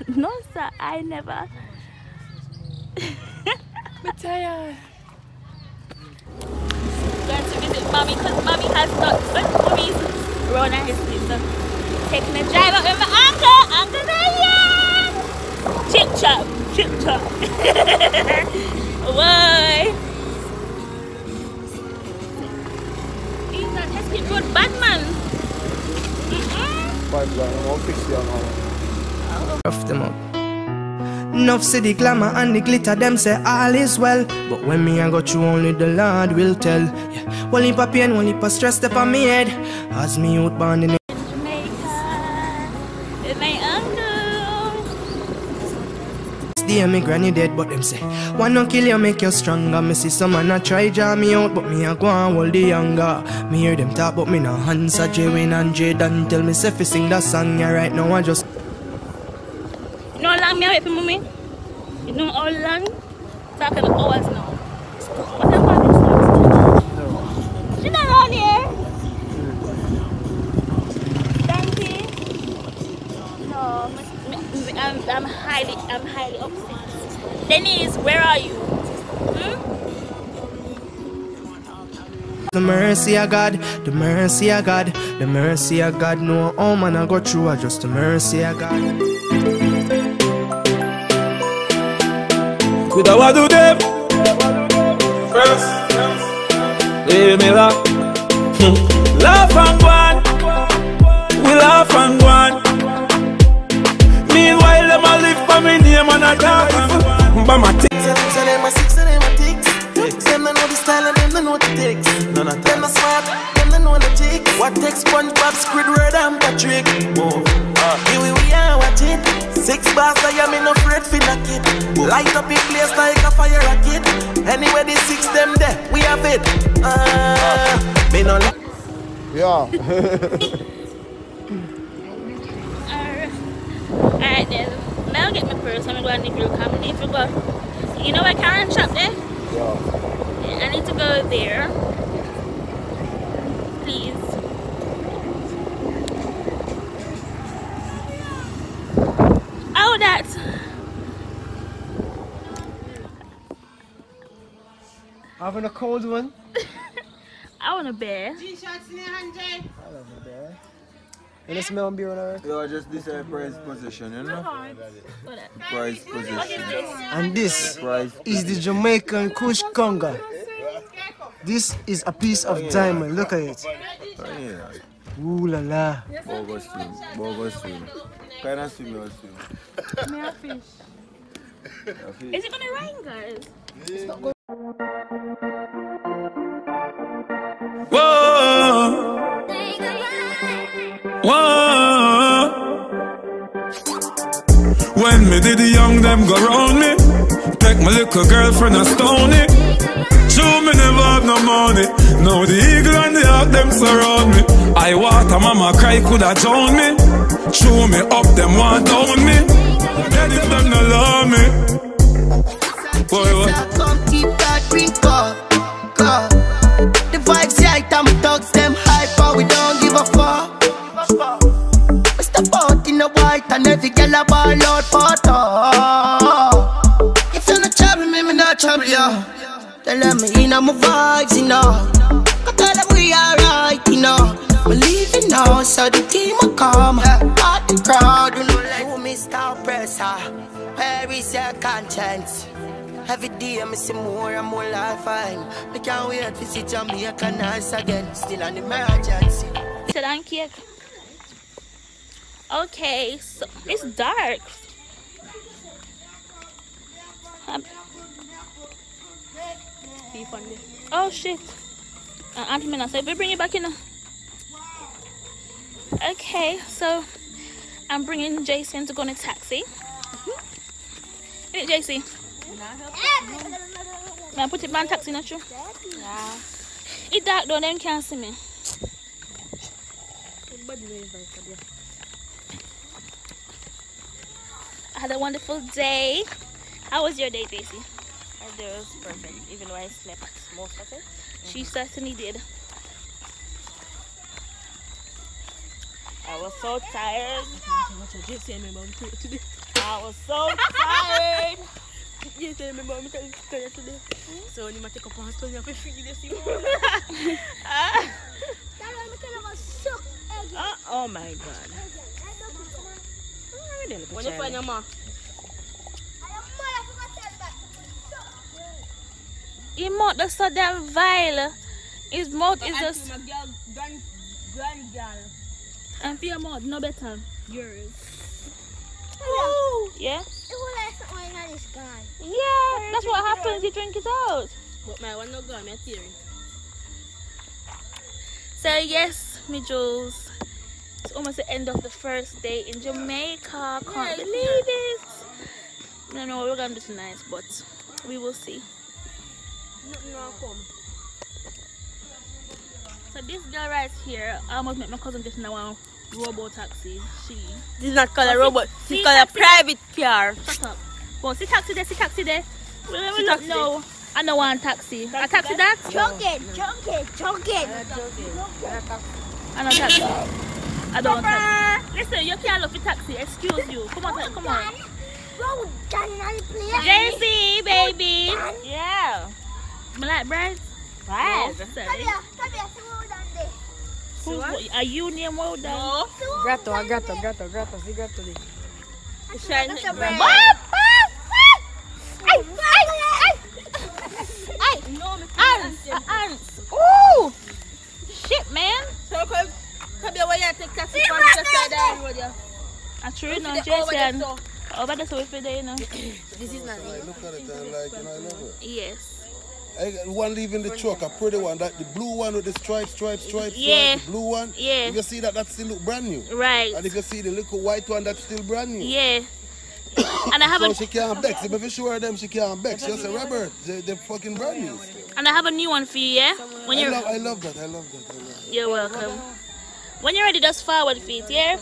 No, sir. I never. I'm tired. Going to visit mommy because mommy has got mommy's Rona history. So taking a drive up with my uncle. Uncle Ryan. Chip chop. Why? He's not testing good bad man. Bad man, I'm fix you now. Rough them up. Enough see the glamour and the glitter, them say all is well. But when me I go through, only the Lord will tell. Yeah. One heap of pain, one heap of stress step on me head. As me out born in Jamaica with my uncle. Day me granny dead, but them say one no kill you make you stronger. Me see some man a try draw me out, but me a go and hold the younger. Me hear them talk, but me no answer. Jewin and Jaden tell me say fi sing that song. Yeah, right now I just. You know how long me wait for mommy? You know how long? Talking about hours now. What am I doing? She's not around here. Donkey. No, I'm highly upset. Denise, where are you? The mercy of God, the mercy of God, the mercy of God. No, oh man, I go through, just the mercy of God. Could I want to do them? First, leave me laugh. Laugh and go on. We laugh and go on. Meanwhile, them a live for me name and a talk. But my tics. So them a six, so them a ticks. Them don't know the style and them don't know the ticks. None of them a smart, them don't know the ticks. What takes SpongeBob, Squidward and Patrick? Here we are, watch it. 6 bars, I am in afraid for knock it. Light up in place like a fire rocket. Anyway, the 6 them there, we have it. Me no yeah. Alright then. Now I'll get my purse. I'm going to go come. If you go, you know I can't shop there? Yeah. I need to go there. Please. Oh, that's. Having a cold one? I want a bear. I love a bear. You know smell beer on her? Yeah, just this prize position, you know? Prize position. And this is the Jamaican Kush Conga. This is a piece of diamond. Look at it. Oh, yeah. Ooh la la. Bogus swim. Bogus swim. Kind of swim or swim? May I fish? Is it gonna rain, guys? It's not going. Whoa. Whoa. When me did the young them go round me, take my little girlfriend and stone it. True, me never have no money. Now the eagle and the hawk them surround me. I water, mama cry, coulda drown me. Chew me up, them want down me. Dead if them no love me. Boy, what? Come keep that drink up. The vibes right and thugs them hyper. We don't give a fuck. We step out in the white and every girl a ball out for talk. If you're not trouble me, me not trouble you. Tell me in my vibes, you know. I tell them we alright, you know. Believe it now, so the team will come. Out the crowd, you know, like who Mr. Oppressor. Where is your conscience? Every day I see more and more life fine. I can't wait to see Jamaica nice again. Still an emergency. Sit down, cake. Okay, so it's dark. Oh shit. Auntie Mina said we bring you back in. Okay, so I'm bringing Jason to go in a taxi. Hey, JC. Can I put it in taxi, not true? Yeah. It's dark though, them can't see me. I had a wonderful day. How was your day, JC? My day was perfect, even though I slept most of it. She certainly did. I was so tired. I was so tired. You tell me about me today. So when you take up a stone, you have to figure this oh my god. When you find your mom. His mouth is so damn vile. His mouth is just. Grand girl. And for your mouth, no better. Yours. Ooh. Yeah? Yeah, that's what happens. You drink it out. But my one no go, my theory. So yes, MiJulsz, it's almost the end of the first day in Jamaica. Can't believe it. I don't know what we're gonna do tonight, but we will see. So this girl right here, I almost met my cousin just now on ROBO taxi. She this is not called a robot. It's called a private car. Shut up. Well, see taxi there, see taxi there. No, I don't want taxi. A taxi that? Chunk it. I don't taxi. I don't taxi. Listen, you can't look for taxi. Excuse you. Come on, come on. JC, baby. Yeah. Me like bread? Five. Tabia, see what we done there. Are you name well done? No. Gato, sí, gato de. That's a bread. Ants. Ooh! Shit, man. So, Tabia, why you take taxi from the side of the road? I truly know, Jason. Over the sofa there, you know. This is not it. Look at it and like, you know, I love it. Yes. I got one leaving the truck, a pretty one, that the blue one with the stripes, Yeah. the blue one. Yeah. If you see that, that still look brand new. Right. And if you see the little white one, that's still brand new. Yeah. And I have So she can't bex. If you show her them, she can't bex. She say, Robert, they're fucking brand new. And I have a new one for you, yeah? When you're I love that. You're welcome. When you're ready, just forward feet, yeah?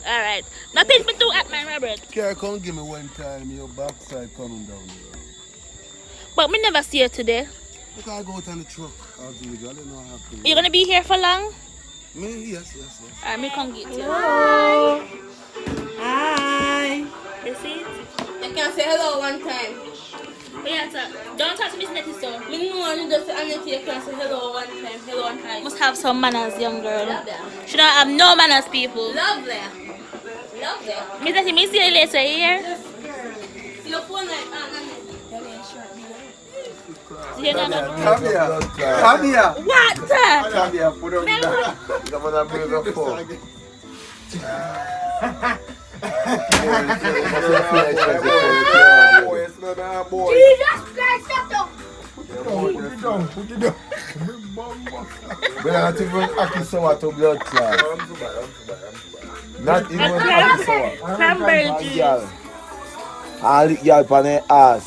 Alright. Nothing to do at my Robert. Care, come give me one time, your backside coming down here. But we never see you today. Look, I go out on the truck. As usual, I don't know what happened. You're gonna be here for long? Me? Yes. Alright, me come get you. Hi. Hi. You see it? You can say hello one time. Yeah, sir. Don't touch Miss Nettie, so. Me know you just say Annette, you can say hello one time, hello and hi. Must have some manners, young girl. Lovely. Should not have no manners, people. Lovely. Miss Nettie, me see you later here. See your phone like Annette. Tabia. What? Tabia, put up that. I'm gonna bring up phone. Jesus Christ, stop. Put it down. But I think we're acting sour to blood clot. Not even acting sour. Cranberry juice. I'll lick y'all on their ass.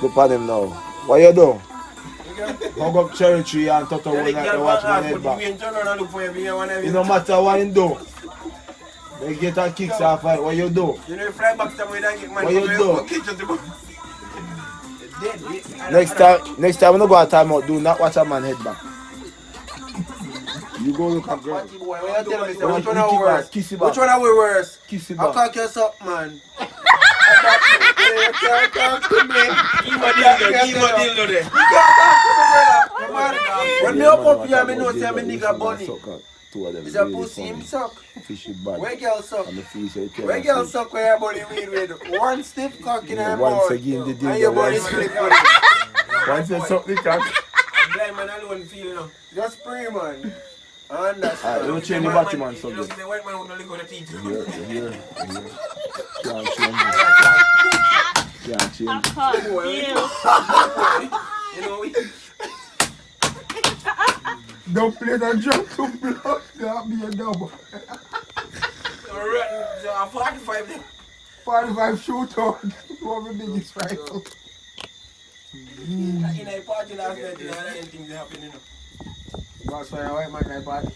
Look at him now. What you do? Hug up cherry tree and touch away like you watch my head back. It no matter what you do. They get a kicks off like what you do? You know, fly back somewhere and get money. What you do? Next time when you go a time out, do not watch a man head back. You go look at girl. Which one are we worse? Kiss it Which back. one are we worse? Kiss it I'll back. cock you up, man. You can't talk to me. Give me a deal there. When me up here, I know say I'm a nigga bunny. It's a pussy him suck. Where girl suck? Where girl suck where your body weed with? One stiff cock in her mouth. And your body slip with it. Once you suck the cock. Blind man alone feel now. Just pray, man. Understand. You don't change the body, man, so good. The white man won't lick on the teeth. Here. Can't change it. Can't change You know we. Don't play that drum to block. That'll be a double. 45 then. 45 shootout. One of the biggest rifle. In a party last night, things happening.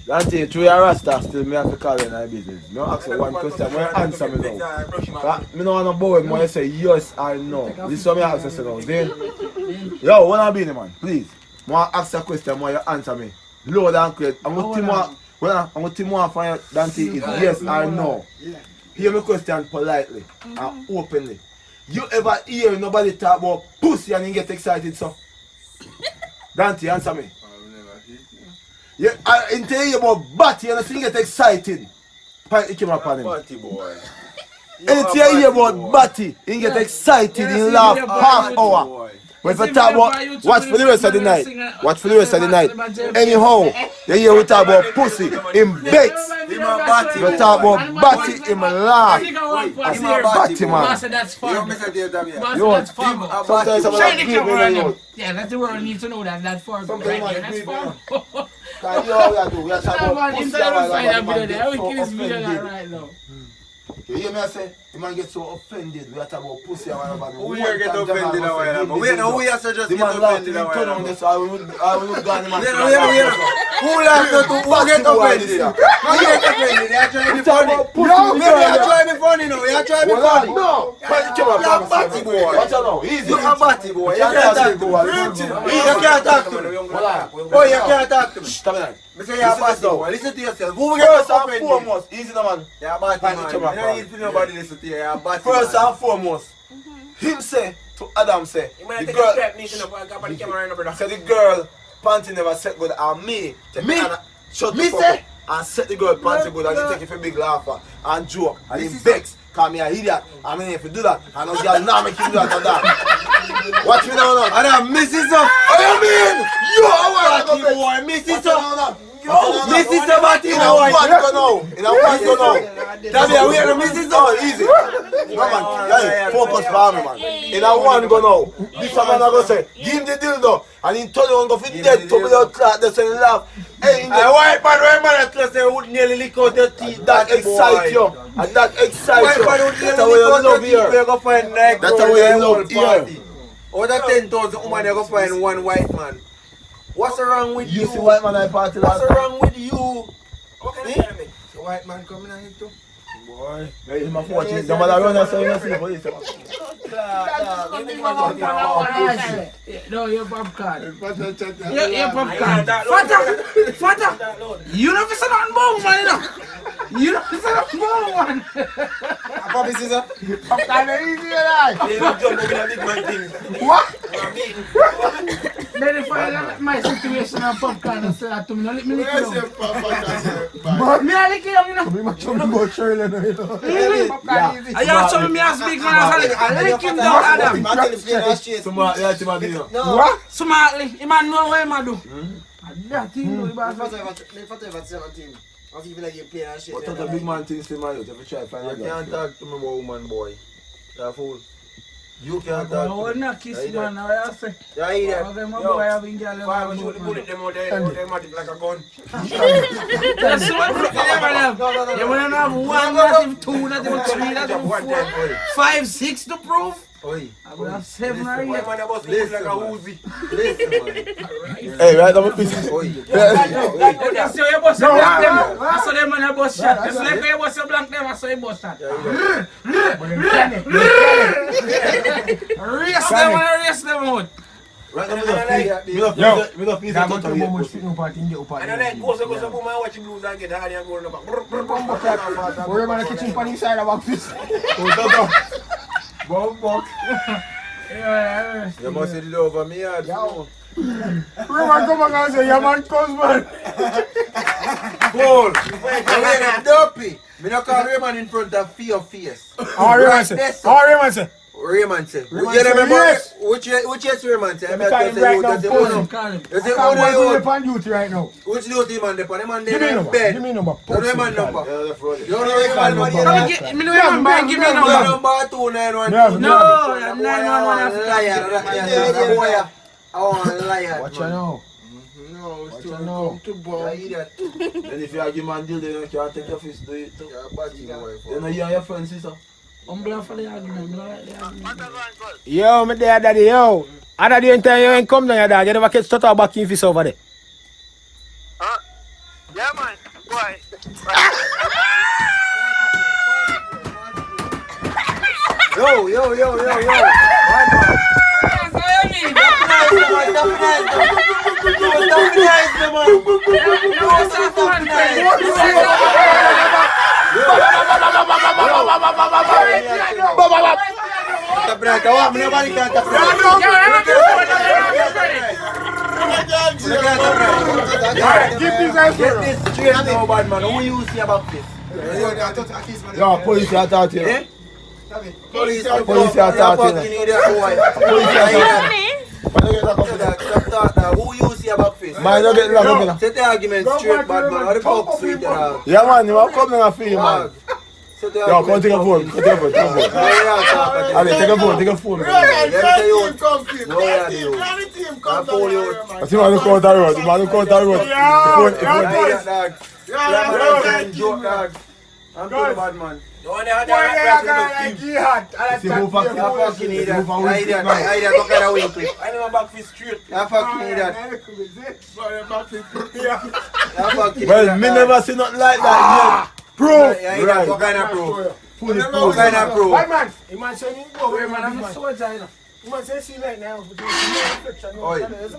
That's it, through your rasta still me have to call in my business. No ask you one question, when you answer me now. I don't want to bow when you say yes or no. This is what I ask you now. Then, yo, when I be the man, please. I want to ask you a question when you answer me. Load and clear. I'm going to tell you more for you than is yes or no. Hear my question politely and openly. You ever hear nobody talk about pussy and you get excited, so? Dante, answer me. Yeah, I tell you about Batty and I think get excited. He came up on him. Batty boy. I tell you about Batty, he get excited, he laugh half hour. But if I talk about, watch for the rest of the night. Watch for the rest of the night. Anyhow, you hear we talk about pussy, him begs. You talk about Batty, him laugh. I see Batty, man. That's fun. Yo, sometimes I'm like, yeah, that's the world needs to know that. That's fun. That's fun. We are talking about pussy. You hear me I say, the man get so offended, we are talking about pussy and whatever. Who you get offended or whatever? Wait, no, who you say just get offended or whatever? I will go on the man. Who laughs at who get offended? No, you get offended, you are trying to be funny. No, you are trying to be funny now, you are trying to be funny. No, you are batty boy. Watch out now, easy. You are batty boy, you can't talk to me. You can't talk to me. Oh, you can't talk to me. Stop it. I say you are batty boy, listen to yourself. Who get First and offended? foremost, easy no man. You are batty man, you don't need to nobody listen to you, you are batty man. First and foremost, him say, to Adam say, the girl panty never set good and me shut the fuck up and set the girl panty good and he take it for big laugher and joke and he vex call me an idiot. I mean if you do that and those girls now make you do that and that. Watch me now and I'm missing some. What do you mean? Yo, I want to boy, missing some. Missing somebody in a one go now. In a one go now. Tell me we are missing some. Easy. No man, focus for me man. In a one go now. This man go say, give him the dildo. And he turn on go fit dead to me out class. They say laugh. Hey, white man at class they would nearly lick out your teeth. That excite you. And that excite you. That's how you love here. That's how you love here. Out of 10,000 women you go find one white man. What's wrong with you? You see white man I party last time. What's wrong with you? Okay, the white man coming on here too. Boy, where is my phone? The man run and say you see police. No, you're popcorn. You're popcorn. Fata! You never said nothing about man, you know. You never said nothing about man. Papi, sister. Popcorn is easy, right? What? Then if I look at my situation and popcorn and say that to me, no let me lick it down. Me a lick it down, you know. Me much about Shirley now, you know. I just told me I speak man, I lick him down, Adam. What? Smartly, he man know what he man do. That thing, you know, I'll see if you play that shit. What other big man things to my youth? If you try to find out. You can't talk to me about woman, boy. You're a fool. You can't talk to me. I want to kiss man, now I say. Yeah, yeah. Okay, my boy having girl. Why would you put them out there? Automatic like a gun. That's what you never have. You want to have 1, not even 2, not even 3, not even 4, 5, 6 to prove? Oi. I would have 7 or 8. Listen, hey, right on my face. Oi. That's how you bust a blank them. That's how them man a bust shot. That's like you bust a blank them, that's how you bust shot. Race them and race them out. Right now, me don't feel that much of much fitting party in the upper. And then go so watch blues and get hard and go back. We're man kitchen pan inside the back fist. Bomb. You must sit over me hard. Roman come and say, your man comes man. Cool. I'm dopey. Me not call Raymond in front of your face. How Raymond say? Raymond say. You remember which yes Raymond say? I'm calling him right now. You say who you on duty right now? Which duty man dey on? The man dey in bed. Give me number. Raymond number. You know Raymond number. Give me number. Give me number. Number 291. No, 911. Liar. I want a liar. Watch you now. No, it's too now. Then if you argue man deal, then you can't take your fist to it. You're a bad boy. Then you and your friends, sister. I'm glad for the argument. Yo, my dad, daddy, yo. Other day time you ain't come down your dad. You never catch total back in fist over there. Yeah, man. Boy. Yo. Yo, police are talking. Police are talking. Who you see about face? Man, you get locked. Set the argument straight, bad man. How the fuck sweet you? Yeah, man, you are coming and feel, man. Yo, come take a phone. Take a phone. Take a phone. Let me tell you. I see man look out the road. I'm too bad, man. No one had that jihad. I fucking need that. I go kind of weekly. I know my back fist straight. I fucking need that. Well, me never see nothing like that yet. Proof. Right. What kind of proof? Fully proof. What kind of proof? White man. He man saying you go. Wait, man, I'm a soldier, you know. He man say see right now.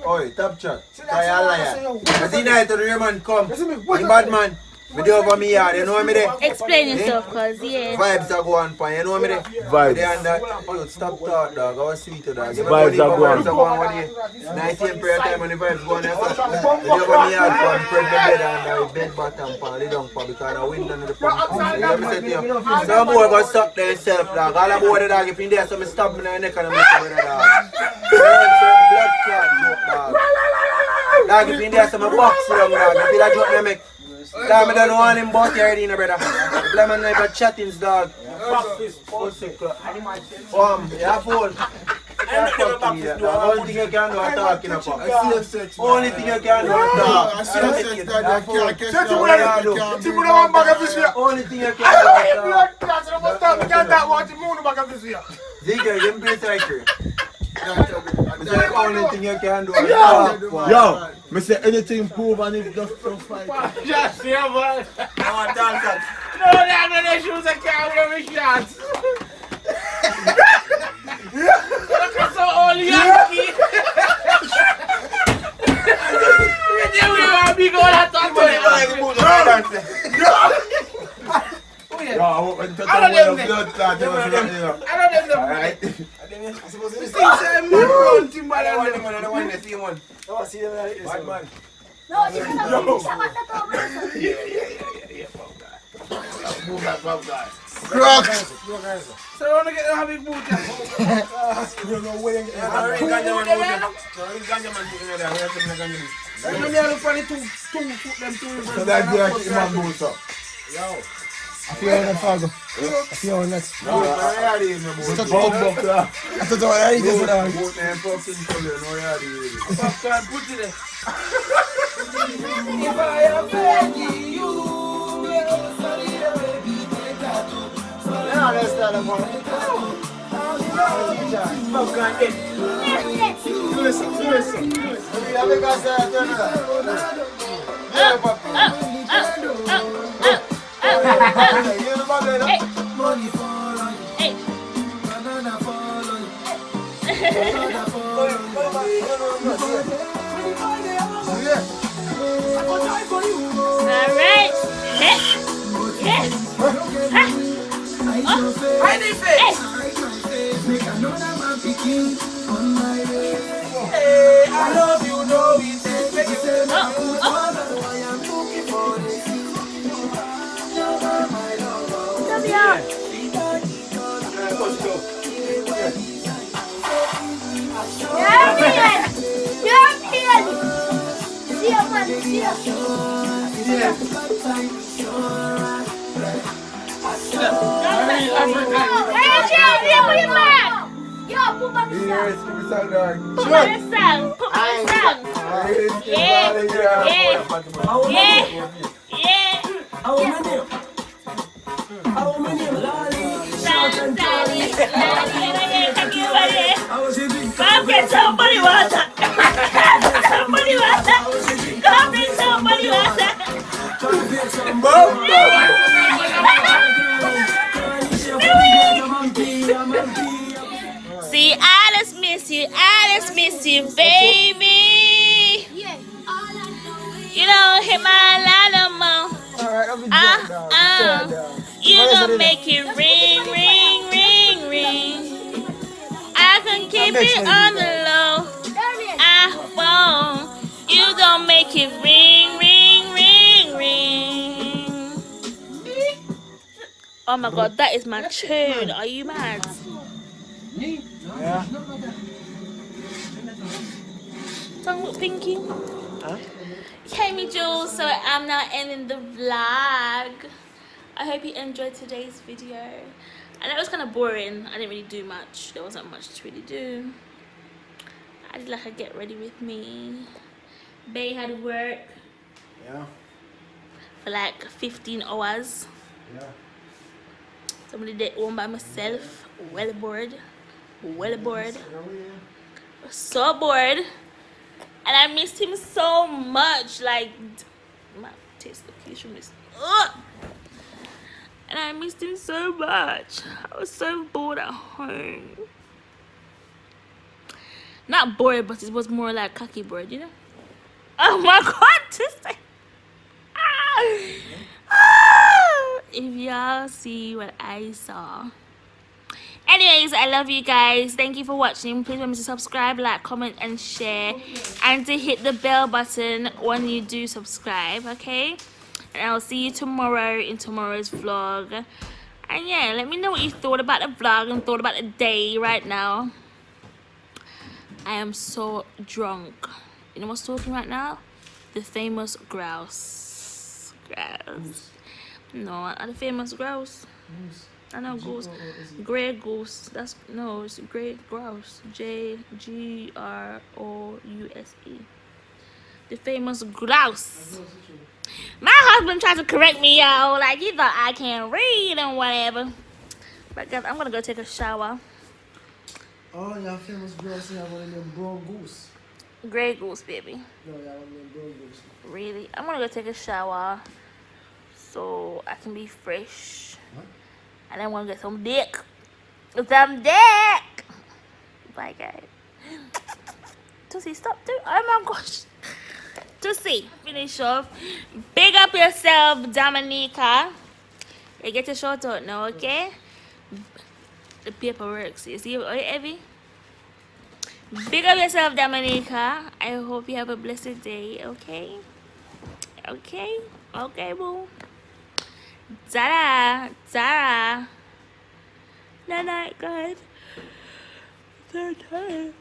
Oi, top chat. I liar. I see that the Raymond come. The bad man. Me do over me yard, you know me there? Explain yourself, cause yeah. Vibes are going on, you know me there? Vibes. They and that, yo, stop talk, dog. I was sweet, dog. Vibes are going on. Nice same prayer time when the vibes go on. Me do over me yard, pan, press the bed and bed bottom, pan, lay down, pan, because the wind under the pump. You know me say to you? Some boy go suck themselves, dog. All about the dog, if in there, so me stop me in the neck and I make it with the dog. Blood clot, dog. Dog, if in there, so me box you, dog. If you that joke me make. Dog, I don't want him both here, you know, brother. Blame on the chattings, dog. Yeah, fool. Only thing you can do is talking about. Only thing you can do is talk. Only thing you can do is Zigger, give me a cycle. Only thing you can do is talk. Yo, me say anything prove and if just fight. Just yeah, man. I want to answer. No, I'm not shoes I can't wear my shots. Look at so old Yankee. You want to be going to talk to him. Yo, I hope when you touch the blood clot, you must let me know. I don't know them. Alright. I don't want to see one. Bad man. No, you cannot move that pop guy. Crocs. So I want to get a big boot. You know where you get I feel on that Fago. I feel on that. If I am begging you, Alright. Yes. Yes. I love you, no, we say, make it say, I am looking for this. Come get somebody water. Somebody water. Come bring somebody water. See, I just miss you. I just miss you, baby. You don't hit my line no more. You don't make it ring, ring, ring, ring. I can keep it on the low. I won't. You don't make it ring, ring, ring, ring. Oh my God, that is my tune. Are you mad? Yeah. Song with Pinky. Huh? Okay, MiJulsz, so I'm now ending the vlog. I hope you enjoyed today's video. I know it was kind of boring. I didn't really do much. There wasn't much to really do. I did like a get ready with me. Bay had work. Yeah. For like 15 hours. Yeah. Somebody did one by myself. Well bored. Well bored. So bored. And I missed him so much. Like, my taste location is. Ugh. And I missed him so much. I was so bored at home. Not bored, but it was more like cocky bored, you know? Oh my God! if y'all see what I saw. Anyways, I love you guys. Thank you for watching. Please remember to subscribe, like, comment, and share, and to hit the bell button when you do subscribe, okay? And I'll see you tomorrow in tomorrow's vlog. And yeah, let me know what you thought about the vlog and thought about the day right now. I am so drunk. You know what's talking right now? The famous grouse. Grouse. No, not the famous grouse. I know goose. Grey goose. That's no, it's grey grouse. J-G-R-O-U-S-E. The famous grouse. My husband tried to correct me, y'all. Like he thought I can't read and whatever. But guys, I'm gonna go take a shower. Oh, your famous grouse, you have one named brown goose. Grey goose, baby. No, you have one named brown goose. Really? I'm gonna go take a shower so I can be fresh. What? And I want to get some dick. Some dick. Bye, guys. Tussie, stop doing. Oh my gosh. Tussie, finish off. Big up yourself, Dominica. You get your short out now, okay? The paper works. You see, Evie? Big up yourself, Dominica. I hope you have a blessed day, okay? Okay? Okay, boo. Zara. Night, night, guys. Third time.